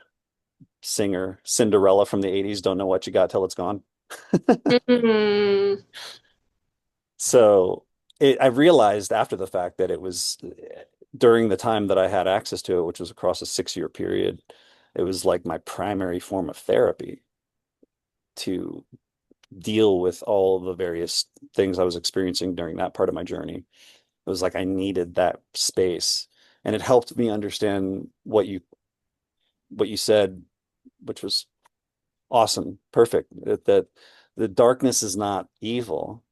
singer, Cinderella from the 80s, don't know what you got till it's gone. Mm, So I realized after the fact that it was during the time that I had access to it, which was across a 6 year period, it was like my primary form of therapy to deal with all the various things I was experiencing during that part of my journey. It was like I needed that space. And it helped me understand what you said, which was awesome, perfect. That the darkness is not evil.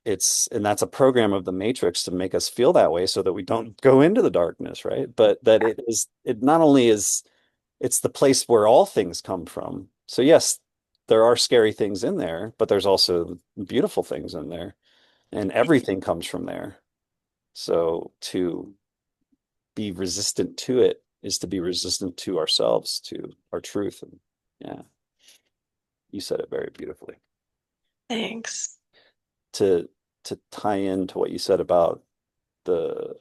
And that's a program of the Matrix to make us feel that way so that we don't go into the darkness, right? But that it not only is, it's the place where all things come from. So yes, there are scary things in there, but there's also beautiful things in there, and everything comes from there. So to be resistant to it is to be resistant to ourselves, to our truth. And yeah, you said it very beautifully. thanks. To tie into what you said about the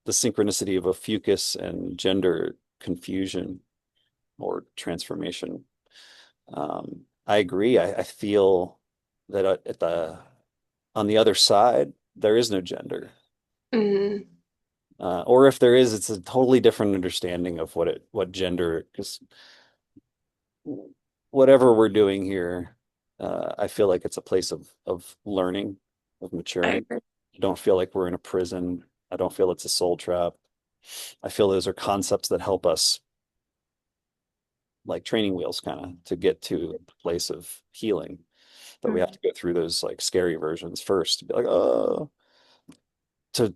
the synchronicity of a fucus and gender confusion or transformation. I agree. I feel that at the on the other side, there is no gender. Mm, Or if there is, it's a totally different understanding of what gender, because whatever we're doing here, I feel like it's a place of learning, of I maturing. agree. I don't feel like we're in a prison. I don't feel it's a soul trap. I feel those are concepts that help us, like training wheels, kind of, to get to a place of healing. But we have Mm, to go through those like scary versions first to be like, oh, to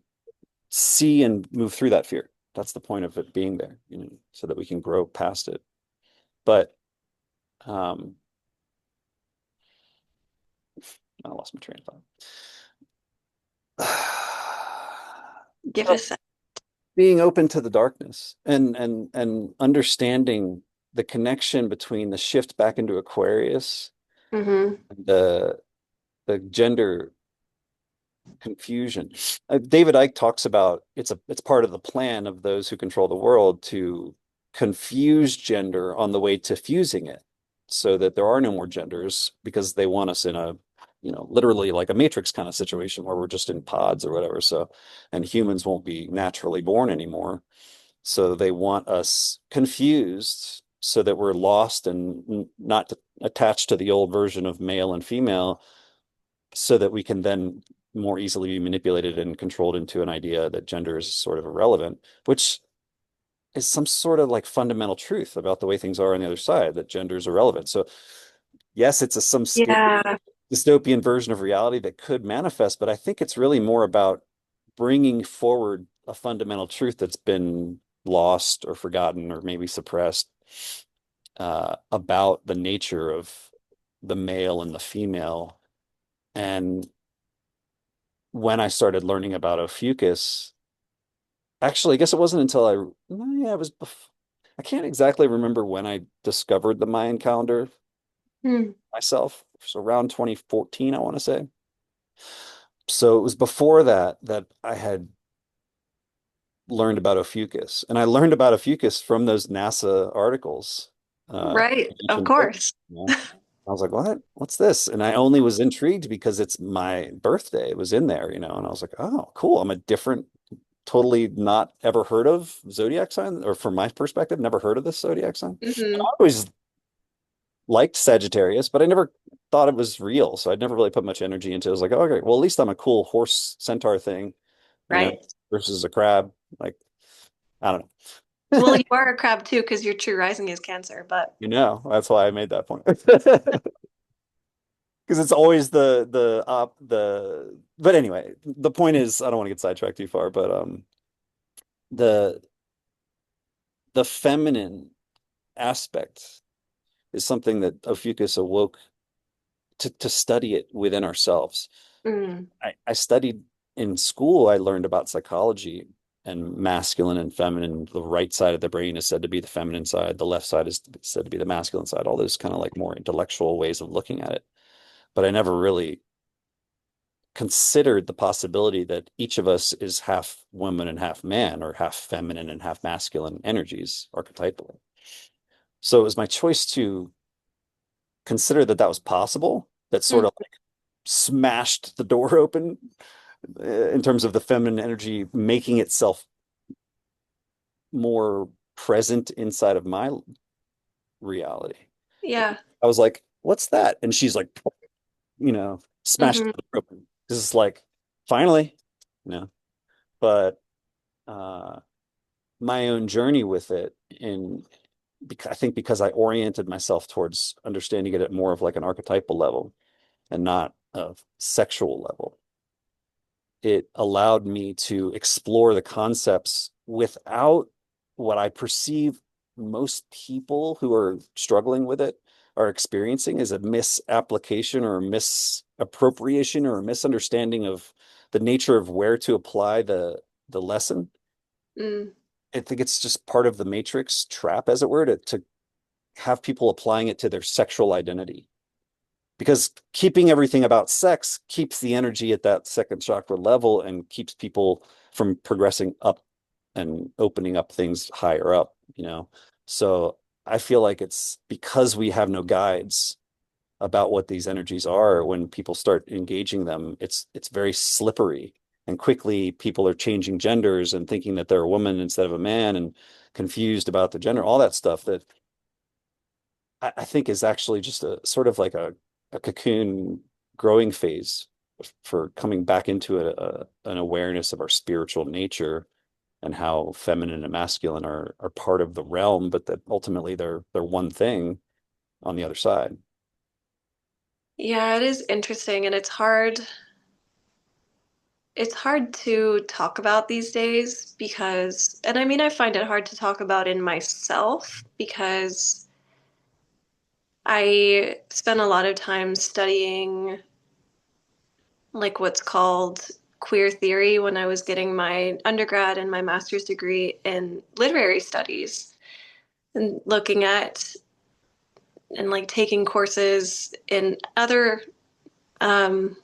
see and move through that fear. That's the point of it being there, so that we can grow past it. But um, I lost my train of give thought. it a sec. Being open to the darkness and understanding the connection between the shift back into Aquarius, Hmm. the the gender confusion. David Icke talks about it's part of the plan of those who control the world to confuse gender on the way to fusing it, so that there are no more genders, because they want us in a, literally like a matrix kind of situation where we're just in pods or whatever. So, and humans won't be naturally born anymore. So they want us confused so that we're lost and not attached to the old version of male and female, so that we can then more easily be manipulated and controlled into an idea that gender is sort of irrelevant, which is some sort of like fundamental truth about the way things are on the other side, that gender is irrelevant. So yes, it's some scary Yeah. dystopian version of reality that could manifest, but I think it's really more about bringing forward a fundamental truth that's been lost or forgotten or maybe suppressed, about the nature of the male and the female. And when I started learning about Ophiuchus, actually, I guess it wasn't until yeah, it was I can't exactly remember when I discovered the Mayan calendar Mm, myself. So around 2014, I want to say. So it was before that I had learned about Ophiuchus. And I learned about Ophiuchus from those NASA articles. right. Of Ancient Egypt, course. I was like, what? What's this? And I only was intrigued because it's my birthday. It was in there. And I was like, oh, cool. I'm a different, totally not ever heard of zodiac sign, or from my perspective, never heard of this zodiac sign. And I Hmm. always liked Sagittarius, but I never thought it was real. So I'd never really put much energy into it. I was like, oh, okay, well, at least I'm a cool horse centaur thing, you know, Right. versus a crab. Like, I don't Well, know. you are a crab too, because your true rising is Cancer, but That's why I made that point. Because it's always but anyway, the point is I don't want to get sidetracked too far, but the the feminine aspect is something that Ophiuchus awoke to study it within ourselves. mm, I studied in school, I learned about psychology and masculine and feminine. The right side of the brain is said to be the feminine side, the left side is said to be the masculine side, all those kind of like more intellectual ways of looking at it. But I never really considered the possibility that each of us is half woman and half man, or half feminine and half masculine energies archetypally. So it was my choice to consider that that was possible, that sort mm, of like smashed the door open in terms of the feminine energy making itself more present inside of my reality. yeah. I was like, what's that? And she's like, smashed Hmm. the door open. This is like, finally, you know, but uh my own journey with it in I think because I oriented myself towards understanding it at more of like an archetypal level and not a sexual level, it allowed me to explore the concepts without what I perceive most people who are struggling with it are experiencing as a misapplication or a misappropriation or a misunderstanding of the nature of where to apply the lesson. Mm, I think it's just part of the matrix trap, as it were, to have people applying it to their sexual identity. Because keeping everything about sex keeps the energy at that second chakra level and keeps people from progressing up and opening up things higher up, you know? So I feel like it's because we have no guides about what these energies are. When people start engaging them, it's very slippery. And quickly people are changing genders and thinking that they're a woman instead of a man and confused about the gender, all that stuff that I think is actually just a sort of like a cocoon growing phase for coming back into an awareness of our spiritual nature and how feminine and masculine are part of the realm, but that ultimately they're one thing on the other side. yeah, it is interesting and it's hard to talk about these days because, and I mean, I find it hard to talk about in myself because I spent a lot of time studying like what's called queer theory when I was getting my undergrad and my master's degree in literary studies and looking at and like taking courses in other um,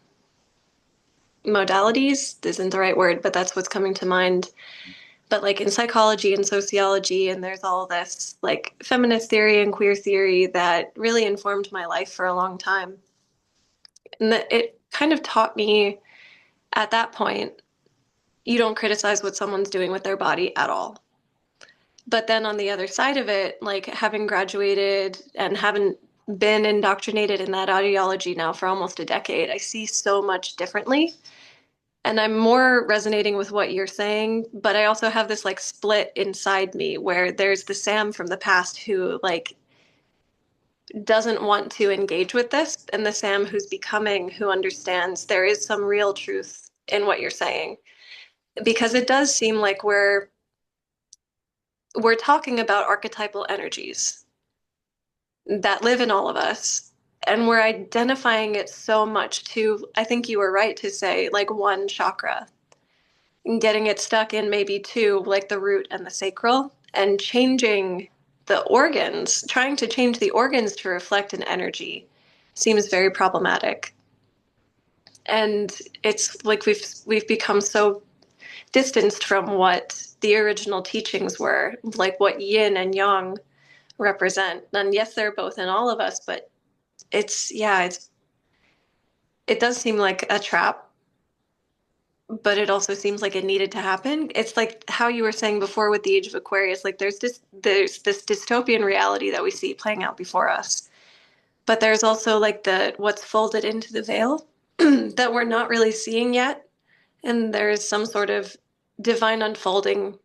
modalities. This isn't the right word, but that's what's coming to mind. But like in psychology and sociology, and there's all this like feminist theory and queer theory that really informed my life for a long time. And that it kind of taught me at that point, you don't criticize what someone's doing with their body at all. But then on the other side of it, like having graduated and having been indoctrinated in that ideology now for almost a decade, I see so much differently. And I'm more resonating with what you're saying, but I also have this like split inside me where there's the Sam from the past who like doesn't want to engage with this, and the Sam who's becoming, who understands there is some real truth in what you're saying. Because it does seem like we're talking about archetypal energies that live in all of us. And we're identifying it so much to, I think you were right to say, like one chakra, and getting it stuck in maybe two, like the root and the sacral, and changing the organs, trying to change the organs to reflect an energy seems very problematic. And it's like we've become so distanced from what the original teachings were, like what yin and yang represent. And yes, they're both in all of us, but it does seem like a trap, but it also seems like it needed to happen. It's like how you were saying before with the Age of Aquarius, like there's this dystopian reality that we see playing out before us. But there's also like the what's folded into the veil that we're not really seeing yet. And there's some sort of divine unfolding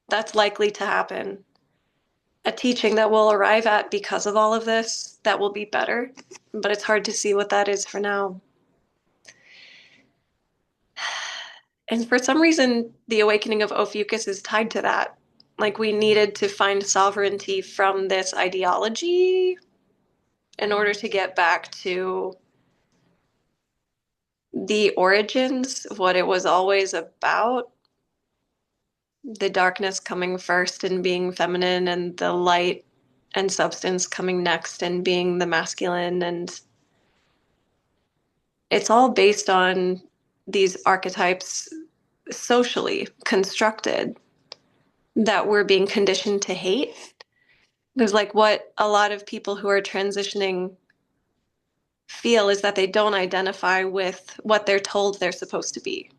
that's likely to happen. A teaching that we'll arrive at because of all of this that will be better, but it's hard to see what that is for now. And for some reason, the awakening of Ophiuchus is tied to that. Like we needed to find sovereignty from this ideology in order to get back to the origins of what it was always about. The darkness coming first and being feminine, and the light and substance coming next and being the masculine. And it's all based on these archetypes socially constructed that we're being conditioned to hate. There's like what a lot of people who are transitioning feel is that they don't identify with what they're told they're supposed to be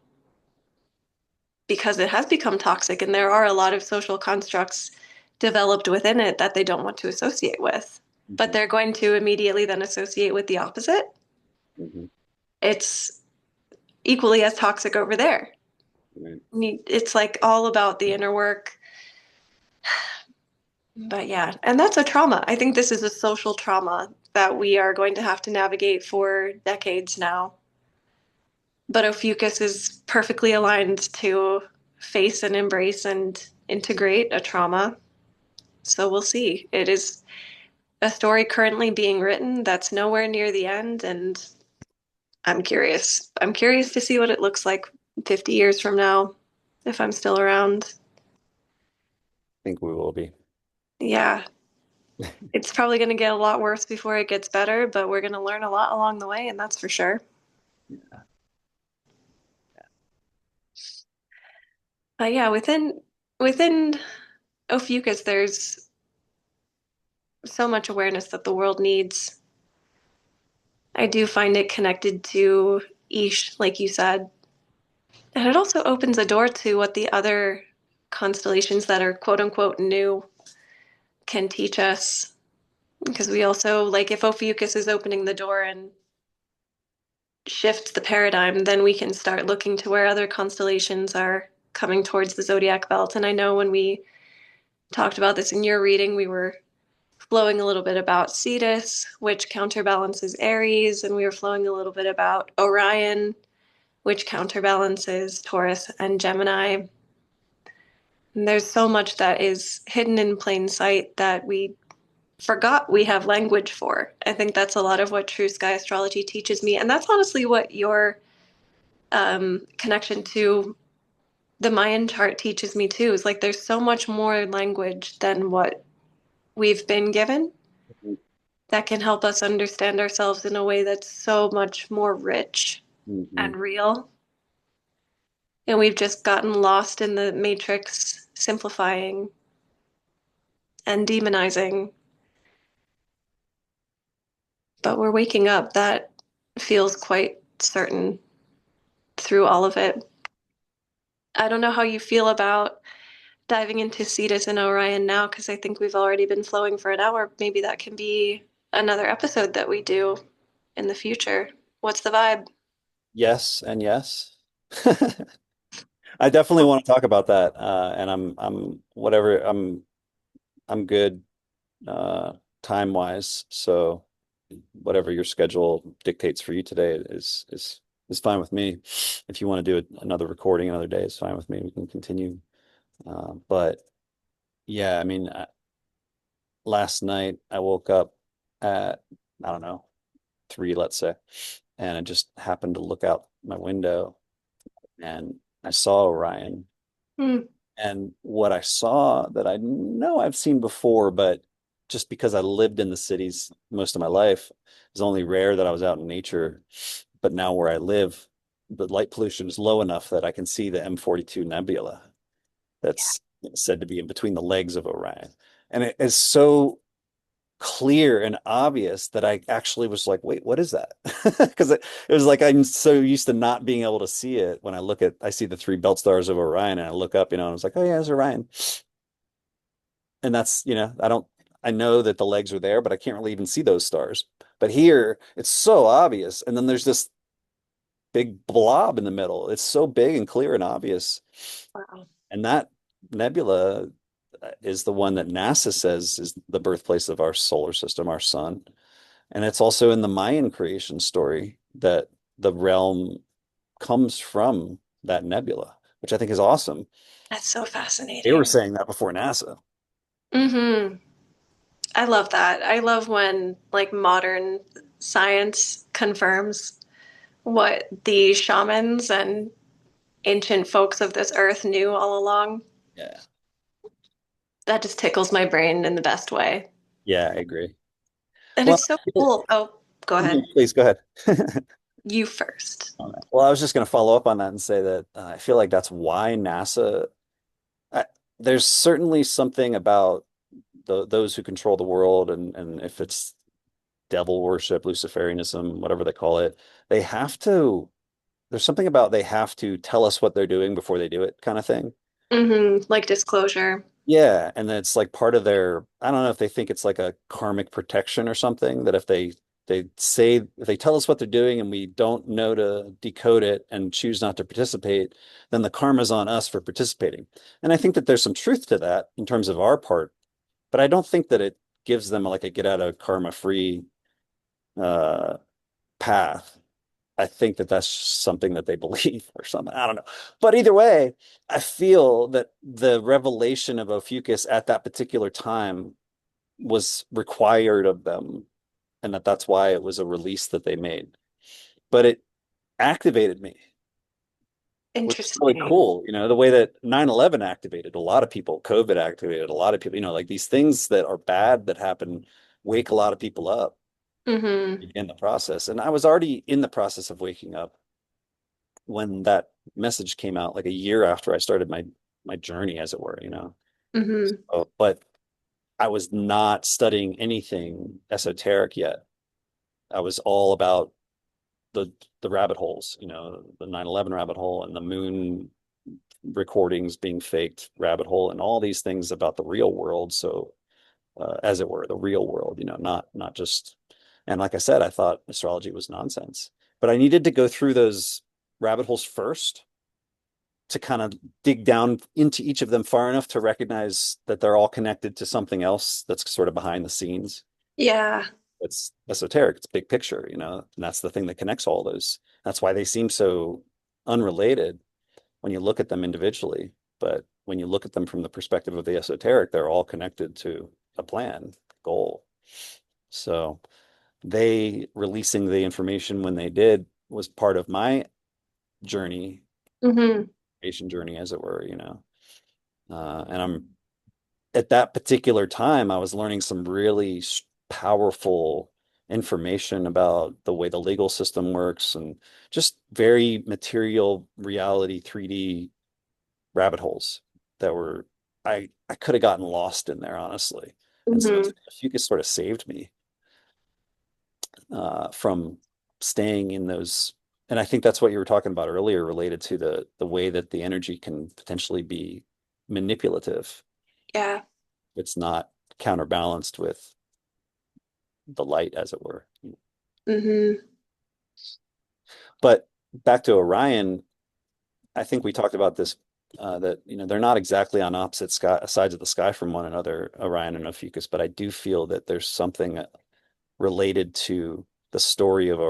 because it has become toxic and there are a lot of social constructs developed within it that they don't want to associate with. But Mhm. they're going to immediately then associate with the opposite. Mhm. It's equally as toxic over there. Right. It's like all about the inner work. But yeah, and that's a trauma. I think this is a social trauma that we are going to have to navigate for decades now. But Ophiuchus is perfectly aligned to face and embrace and integrate a trauma. So we'll see. It is a story currently being written that's nowhere near the end, and I'm curious. I'm curious to see what it looks like 50 years from now if I'm still around. I think we will be. Yeah, it's probably going to get a lot worse before it gets better, but we're going to learn a lot along the way, and that's for sure. But yeah, within Ophiuchus, there's so much awareness that the world needs. I do find it connected to Ish, like you said. And it also opens a door to what the other constellations that are quote unquote new can teach us. Because we also, like, if Ophiuchus is opening the door and shifts the paradigm, then we can start looking to where other constellations are coming towards the zodiac belt. And I know when we talked about this in your reading, we were flowing a little bit about Cetus, which counterbalances Aries, and we were flowing a little bit about Orion, which counterbalances Taurus and Gemini. And there's so much that is hidden in plain sight that we forgot we have language for. I think that's a lot of what True Sky Astrology teaches me. And that's honestly what your connection to the Mayan chart teaches me too. Is like there's so much more language than what we've been given that can help us understand ourselves in a way that's so much more rich Mhm. and real. And we've just gotten lost in the matrix, simplifying and demonizing. But we're waking up. That feels quite certain through all of it. I don't know how you feel about diving into Cetus and Orion now, because I think we've already been flowing for an hour. Maybe that can be another episode that we do in the future. What's the vibe? Yes and yes. I definitely want to talk about that. And I'm whatever I'm good uh time wise. So whatever your schedule dictates for you today is fine with me. If you want to do another recording another day, it's fine with me. We can continue. But yeah, I mean, last night I woke up at I don't know 3, let's say, and I just happened to look out my window and I saw Orion. Hmm. And what I saw that I know I've seen before, but just because I lived in the cities most of my life, it's only rare that I was out in nature. But now where I live, the light pollution is low enough that I can see the M42 nebula that's said to be in between the legs of Orion. And it is so clear and obvious that I actually was like, wait, what is that? Because it was like I'm so used to not being able to see it. When I see the three belt stars of Orion and I look up, and I was like, oh yeah, it's Orion. And that's, I know that the legs are there, but I can't really even see those stars. But here, it's so obvious. And then there's this big blob in the middle. It's so big and clear and obvious. Wow. And that nebula is the one that NASA says is the birthplace of our solar system, our sun. And it's also in the Mayan creation story that the realm comes from that nebula, which I think is awesome. That's so They were fascinating. saying that before NASA. Hmm. I love that. I love when like modern science confirms what the shamans and ancient folks of this earth knew all along. Yeah. That just tickles my brain in the best way. Yeah, I agree. And Well, it's so cool. Oh, go ahead. please go ahead. You first. Well, I was just going to follow up on that and say that I feel like that's why NASA, I, there's certainly something about those who control the world, and if it's devil worship, Luciferianism, whatever they call it, they have to, there's something about they have to tell us what they're doing before they do it kind of thing. Like disclosure. Yeah, and then it's like part of their, I don't know if they think it's like a karmic protection or something, that if if they tell us what they're doing and we don't know to decode it and choose not to participate, then the karma's on us for participating. And I think that there's some truth to that in terms of our part, but I don't think that it gives them like a get out of karma free uh path. I think that that's something that they believe or something. I don't know. But either way, I feel that the revelation of Ophiuchus at that particular time was required of them, and that's why it was a release that they made. But it activated me, which is really Interesting. cool. The way that 9/11 activated a lot of people, COVID activated a lot of people, like these things that are bad that happen wake a lot of people up Hmm. in the process. And I was already in the process of waking up when that message came out, like a year after I started my journey, as it were. Hmm. But I was not studying anything esoteric yet. I was all about the the rabbit holes, the 9/11 rabbit hole and the moon recordings being faked rabbit hole and all these things about the real world. So, as it were, the real world, not just. And like I said, I thought astrology was nonsense, but I needed to go through those rabbit holes first to kind of dig down into each of them far enough to recognize that they're all connected to something else that's sort of behind the scenes. Yeah. It's esoteric, it's big picture, and that's the thing that connects all those. That's why they seem so unrelated when you look at them individually. But when you look at them from the perspective of the esoteric, they're all connected to a plan, goal. So they releasing the information when they did was part of my journey, Hmm. Asian journey, as it were. And I'm at that particular time, I was learning some really powerful information about the way the legal system works and just very material reality 3D rabbit holes that were I could have gotten lost in there, honestly. And so Hmm. Fucus sort of saved me from staying in those. And I think that's what you were talking about earlier, related to the way that the energy can potentially be manipulative. Yeah. It's not counterbalanced with the light, as it were. Hmm. But back to Orion, I think we talked about this, that they're not exactly on opposite sides of the sky from one another, Orion and Ophiuchus, but I do feel that there's something related to the story of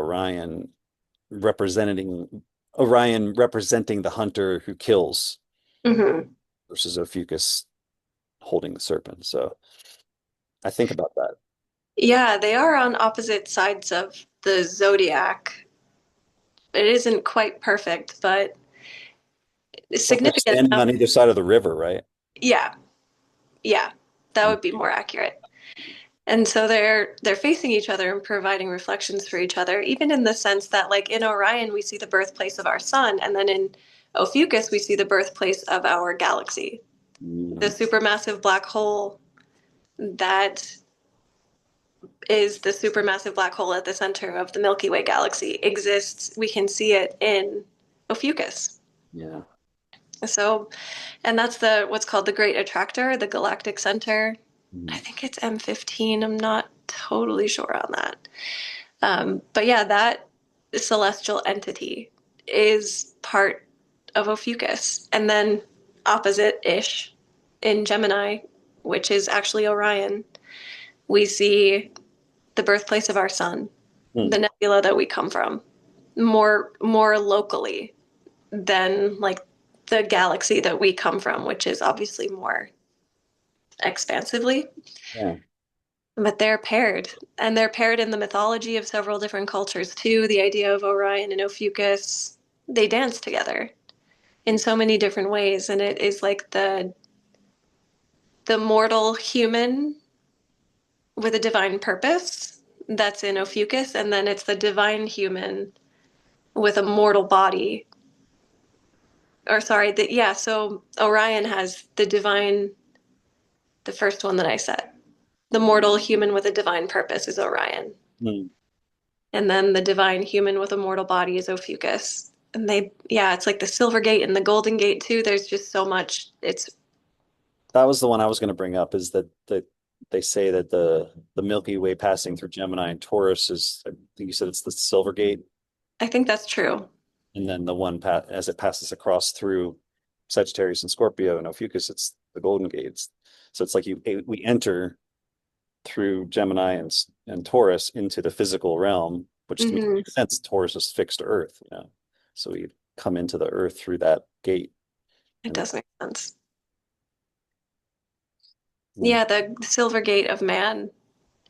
representing Orion representing the hunter who kills Hmm. versus Ophiuchus holding the serpent. So I think about that. Yeah, they are on opposite sides of the zodiac. It isn't quite perfect, but It's like they're significant standing enough. on either side of the river, right? Yeah, yeah, that would be more accurate. And so they're facing each other and providing reflections for each other, even in the sense that like in Orion we see the birthplace of our sun, and then in Ophiuchus we see the birthplace of our galaxy. The Mm, supermassive black hole that is the supermassive black hole at the center of the Milky Way galaxy exists. We can see it in Ophiuchus. yeah. So, and that's the what's called the Great Attractor, the galactic center. I Mm, think it's M15. I'm not totally sure on that. But yeah, that celestial entity is part of Ophiuchus. And then opposite ish. in Gemini, which is actually Orion, we see the birthplace of our sun, Hmm. the nebula that we come from, more locally than like the galaxy that we come from, which is obviously more expansively. Yeah. But they're paired, and they're paired in the mythology of several different cultures too. The idea of Orion and Ophiuchus, they dance together in so many different ways, and it is like the mortal human with a divine purpose that's in Ophiuchus, and then it's the divine human with a mortal body. Or sorry, yeah, so Orion has the divine, the first one that I said. The mortal human with a divine purpose is Orion. Hmm. And then the divine human with a mortal body is Ophiuchus. And they, yeah, it's like the Silver Gate and the Golden Gate too. There's just so much. It's, That was the one I was going to bring up, is that they say that the Milky Way passing through Gemini and Taurus is, I think you said it's the Silver Gate, I think that's true. and then the one as it passes across through Sagittarius and Scorpio and Ophiuchus, it's the Golden Gates. So it's like we enter through Gemini and Taurus into the physical realm, which to me Hmm. makes sense. Taurus is fixed Earth, you know, so we come into the Earth through that gate, It and does make sense. then, Yeah, the Silver Gate of man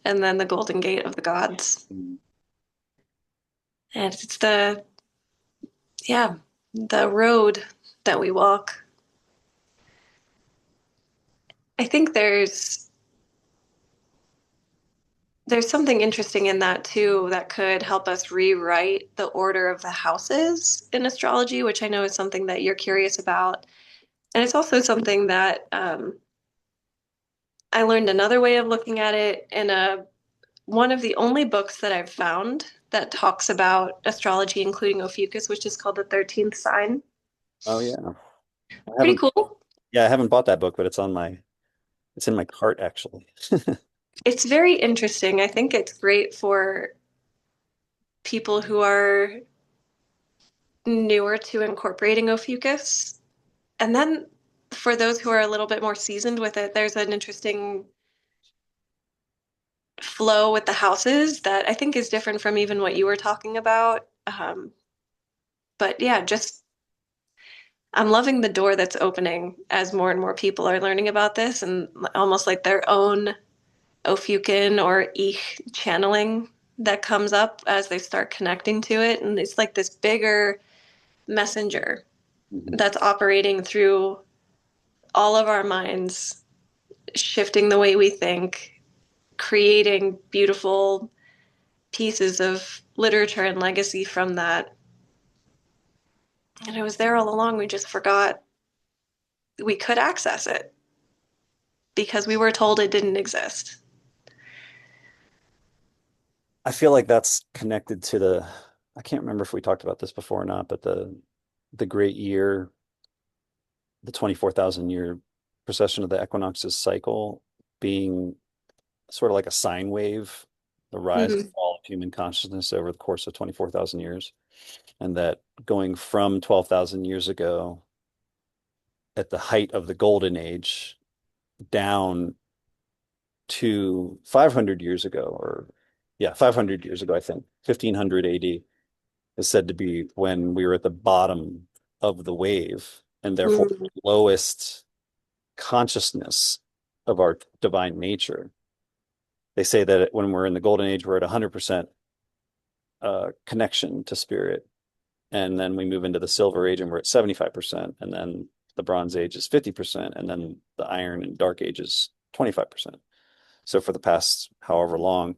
and then the Golden Gate of the gods. mm, And it's yeah, the road that we walk. I think there's something interesting in that too that could help us rewrite the order of the houses in astrology, which I know is something that you're curious about. And it's also something that I learned another way of looking at it in one of the only books that I've found that talks about astrology, including Ophiuchus, which is called The 13th Sign. oh yeah, I Pretty haven't, cool. yeah, I haven't bought that book, but it's in my cart actually. It's very interesting. I think it's great for people who are newer to incorporating Ophiuchus. And then for those who are a little bit more seasoned with it, there's an interesting flow with the houses that I think is different from even what you were talking about. But yeah, just I'm loving the door that's opening as more and more people are learning about this and almost like their own Ophiuchian or Ich channeling that comes up as they start connecting to it. And it's like this bigger messenger Mhm. that's operating through all of our minds, shifting the way we think, creating beautiful pieces of literature and legacy from that. And it was there all along. We just forgot we could access it because we were told it didn't exist. I feel like that's connected to I can't remember if we talked about this before or not, but the great year, the 24,000 year precession of the equinoxes cycle being sort of like a sine wave, the rise and Mm-hmm. fall of human consciousness over the course of 24,000 years. And that going from 12,000 years ago at the height of the golden age down to 500 years ago, or yeah, 500 years ago, I think 1500 AD is said to be when we were at the bottom of the wave and therefore Mm-hmm. lowest consciousness of our divine nature. They say that when we're in the golden age, we're at 100% connection to spirit. And then we move into the silver age and we're at 75%. And then the bronze age is 50%. And then the iron and dark age is 25%. So for the past however long,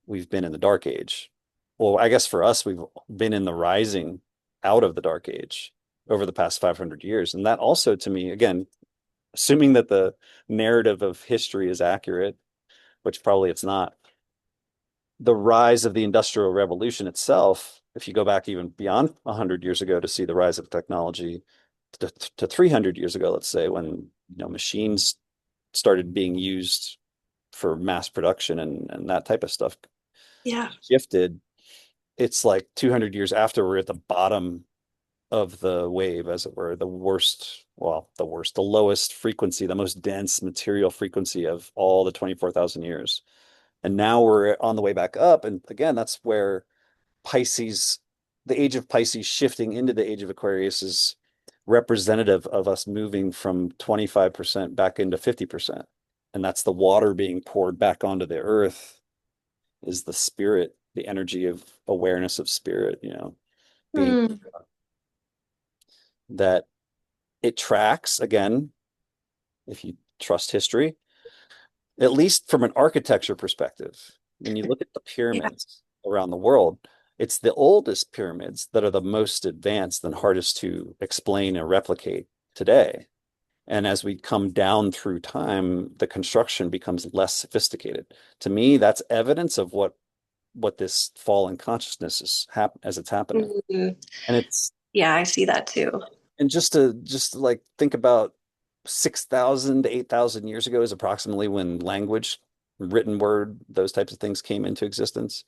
we've been in the dark age. Well, I guess for us, we've been in the rising out of the dark age over the past 500 years. And that also, to me, again, assuming that the narrative of history is accurate, which probably it's not, the rise of the Industrial Revolution itself, if you go back even beyond 100 years ago to see the rise of technology to 300 years ago, let's say, when machines started being used for mass production and that type of stuff Yeah. shifted, it's like 200 years after we're at the bottom of the wave, as it were, the lowest frequency, the most dense material frequency of all the 24,000 years. And now we're on the way back up. And again, that's where Pisces, the age of Pisces shifting into the age of Aquarius is representative of us moving from 25% back into 50%. And that's the water being poured back onto the earth, is the spirit, the energy of awareness of spirit, being Hmm. that it tracks again, if you trust history, at least from an architecture perspective. When you look at the Yeah. pyramids around the world, it's the oldest pyramids that are the most advanced and hardest to explain and replicate today. And as we come down through time, the construction becomes less sophisticated. To me, that's evidence of what this fall in consciousness is as it's happening. Mhm. And it's Yeah, I see that too. and just to like think about 6,000 to 8,000 years ago is approximately when language, written word, those types of things came into existence.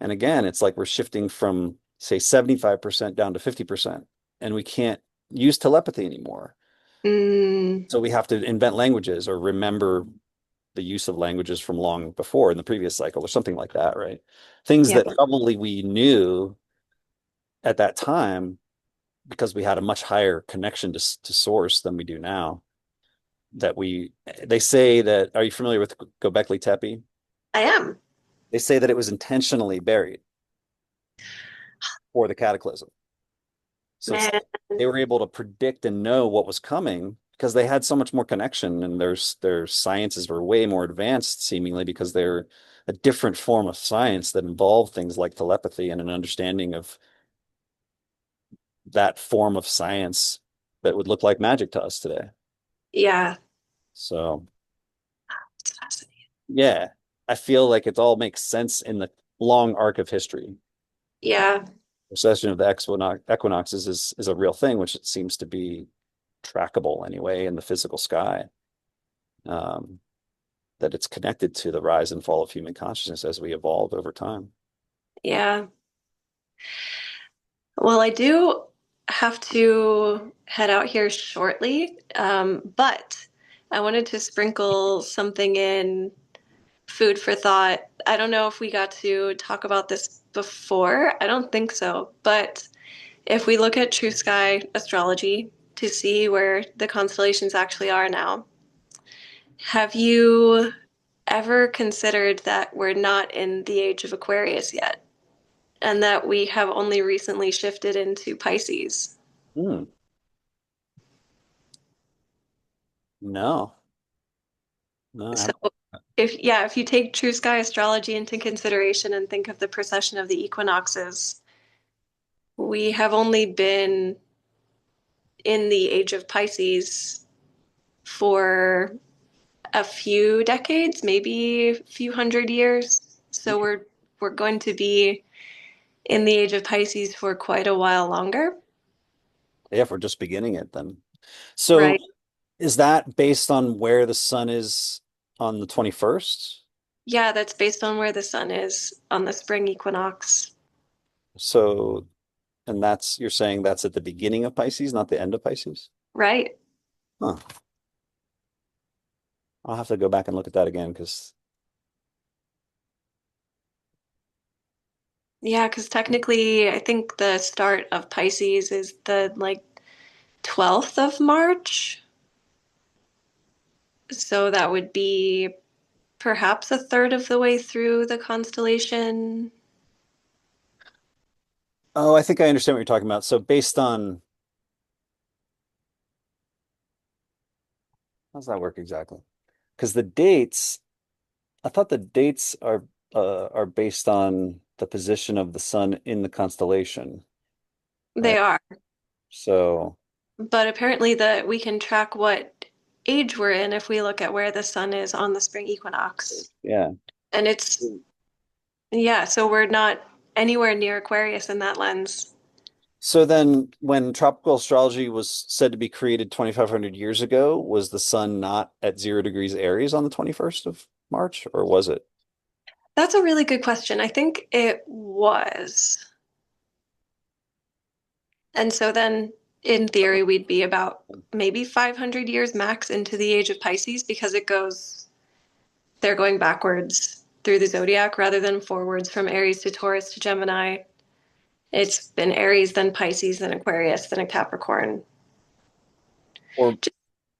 And again, it's like we're shifting from, say, 75% down to 50%, and we can't use telepathy anymore. Mm, So we have to invent languages or remember the use of languages from long before in the previous cycle or something like that, right? Things yeah, that probably we knew at that time because we had a much higher connection to source than we do now. That they say that, are you familiar with Göbekli Tepe? I am. They say that it was intentionally buried for the cataclysm. So it's Man, like they were able to predict and know what was coming because they had so much more connection, and their sciences were way more advanced seemingly because they're a different form of science that involved things like telepathy and an understanding of that form of science that would look like magic to us today. yeah, So it's fascinating. yeah, I feel like it all makes sense in the long arc of history. Yeah, Recession of the equinoxes is a real thing, which it seems to be trackable anyway in the physical sky. Um, that it's connected to the rise and fall of human consciousness as we evolve over time. yeah. Well, I do have to head out here shortly, but I wanted to sprinkle something in food for thought. I don't know if we got to talk about this before. I don't think so. But if we look at True Sky astrology to see where the constellations actually are now, have you ever considered that we're not in the age of Aquarius yet and that we have only recently shifted into Pisces? Hmm. No, no, I So haven't. if you take True Sky astrology into consideration and think of the precession of the equinoxes, we have only been in the age of Pisces for a few decades, maybe a few hundred years. So we're going to be in the age of Pisces for quite a while longer, Yeah, if we're just beginning it, then. So right? is that based on where the sun is on the 21st? Yeah, that's based on where the sun is on the spring equinox, So, and you're saying that's at the beginning of Pisces, not the end of Pisces? right? Huh. I'll have to go back and look at that again because, Yeah, because technically, I think the start of Pisces is the like 12th of March. So that would be perhaps a third of the way through the constellation. oh, I think I understand what you're talking about. So based on, how does that work exactly? Because I thought the dates are based on the position of the sun in the constellation, They right? are. So, But apparently that we can track what age we're in if we look at where the sun is on the spring equinox. yeah. And it's yeah, so we're not anywhere near Aquarius in that lens. So then when tropical astrology was said to be created 2,500 years ago, was the sun not at 0 degrees Aries on the 21st of March, or was it? That's a really good question. I think it was. And so then in theory, we'd be about maybe 500 years max into the age of Pisces because they're going backwards through the zodiac rather than forwards from Aries to Taurus to Gemini. It's been Aries, then Pisces, then Aquarius, then a Capricorn. Or Just,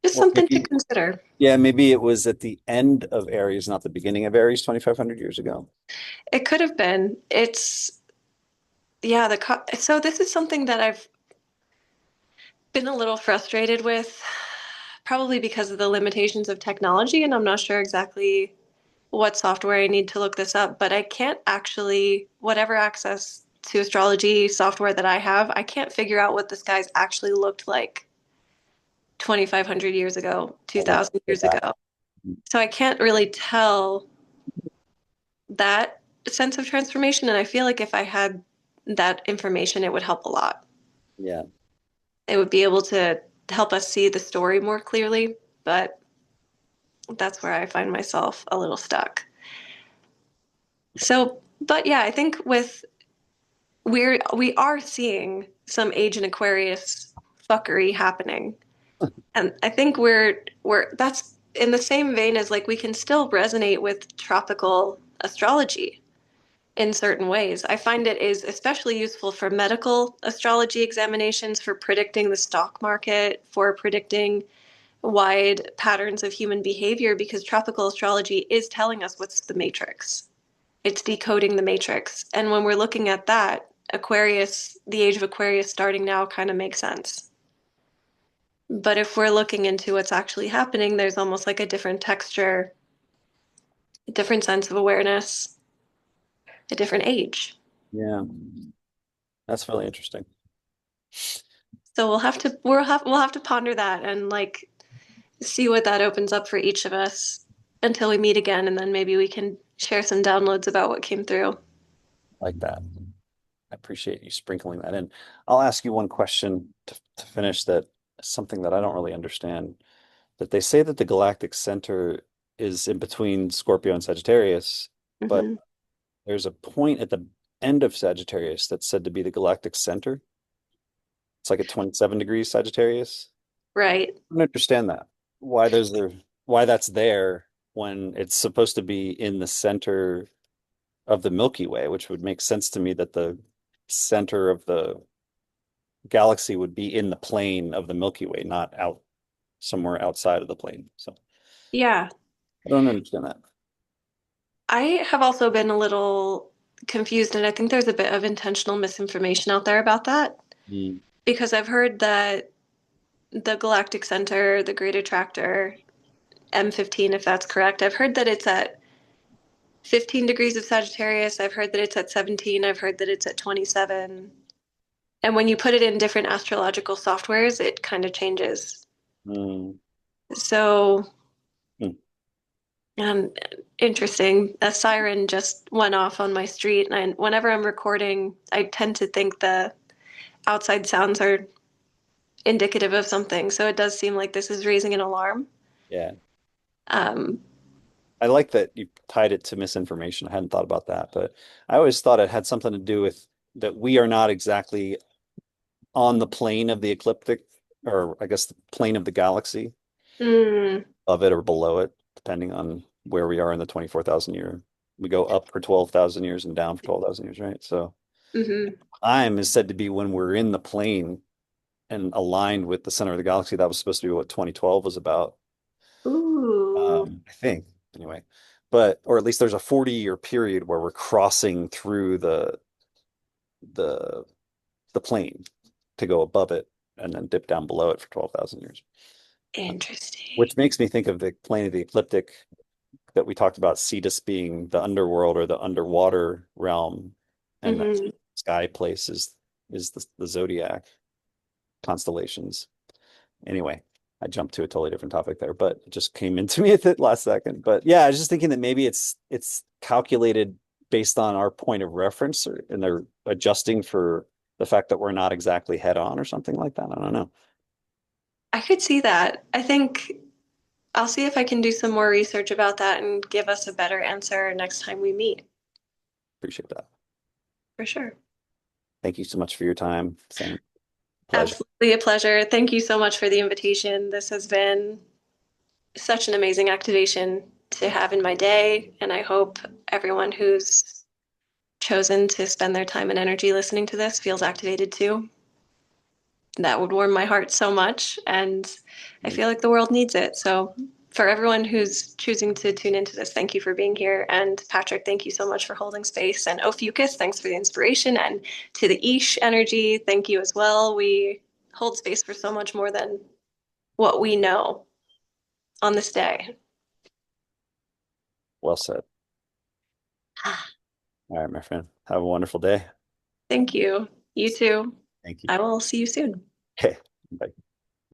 just or something to maybe consider. yeah, maybe it was at the end of Aries, not the beginning of Aries 2,500 years ago. It could have been. Yeah, so this is something that I've been a little frustrated with, probably because of the limitations of technology, and I'm not sure exactly what software I need to look this up, but I can't actually, whatever access to astrology software that I have, I can't figure out what the skies actually looked like 2,500 years ago, I would 2,000 go years back. ago. So I can't really tell that sense of transformation. And I feel like if I had that information, it would help a lot. Yeah. It would be able to help us see the story more clearly. But that's where I find myself a little stuck. So, but yeah, I think we are seeing some age in Aquarius fuckery happening. And I think we're that's in the same vein as like we can still resonate with tropical astrology in certain ways. I find it is especially useful for medical astrology examinations, for predicting the stock market, for predicting wide patterns of human behavior, because tropical astrology is telling us what's the matrix. It's decoding the matrix. And when we're looking at that, Aquarius, the age of Aquarius starting now kind of makes sense. But if we're looking into what's actually happening, there's almost like a different texture, a different sense of awareness, a different age. Yeah. That's really interesting. So we'll have to ponder that and like see what that opens up for each of us until we meet again, and then maybe we can share some downloads about what came through. Like that. I appreciate you sprinkling that in. I'll ask you one question to finish that something that I don't really understand. That they say that the galactic center is in between Scorpio and Sagittarius, but Hmm. there's a point at the end of Sagittarius that's said to be the galactic center. It's like at 27 degrees Sagittarius. Right. I don't understand that. Why that's there when it's supposed to be in the center of the Milky Way, which would make sense to me that the center of the galaxy would be in the plane of the Milky Way, not out somewhere outside of the plane. So Yeah. I don't understand that. I have also been a little confused, and I think there's a bit of intentional misinformation out there about that Mm. because I've heard that the galactic center, the great attractor, M15, if that's correct, I've heard that it's at 15 degrees of Sagittarius. I've heard that it's at 17. I've heard that it's at 27. And when you put it in different astrological softwares, it kind of changes. Mm. So, Mm. um, interesting. A siren just went off on my street, and whenever I'm recording, I tend to think the outside sounds are indicative of something. So it does seem like this is raising an alarm. Yeah. Um, I like that you tied it to misinformation. I hadn't thought about that, but I always thought it had something to do with that we are not exactly on the plane of the ecliptic, or I guess the plane of the galaxy, mm, of it or below it, depending on where we are in the 24,000 year. We go up for 12,000 years and down for 12,000 years, right? So hmm. time is said to be when we're in the plane and aligned with the center of the galaxy. That was supposed to be what 2012 was about, Ooh, I think, anyway. But, or at least there's a 40-year period where we're crossing through the the plane to go above it and then dip down below it for 12,000 years. interesting. Which makes me think of the plane of the ecliptic that we talked about, Cetus being the underworld or the underwater realm, and that Hmm. sky place is the zodiac constellations. Anyway, I jumped to a totally different topic there, but it just came into me at the last second. But yeah, I was just thinking that maybe it's calculated based on our point of reference, and they're adjusting for the fact that we're not exactly head on or something like that. I don't know. I could see that. I think I'll see if I can do some more research about that and give us a better answer next time we meet, Appreciate that. for sure. Thank you so much for your time, Sam. Pleasure. Absolutely a pleasure. Thank you so much for the invitation. This has been such an amazing activation to have in my day, and I hope everyone who's chosen to spend their time and energy listening to this feels activated too. That would warm my heart so much, and I feel like the world needs it. So, for everyone who's choosing to tune into this, thank you for being here. And Patrick, thank you so much for holding space. And Ophiuchus, thanks for the inspiration. And to the Ish energy, thank you as well. We hold space for so much more than what we know on this day. Well said. All right, my friend. Have a wonderful day. Thank you. You too. Thank you. I will see you soon. Okay. Bye.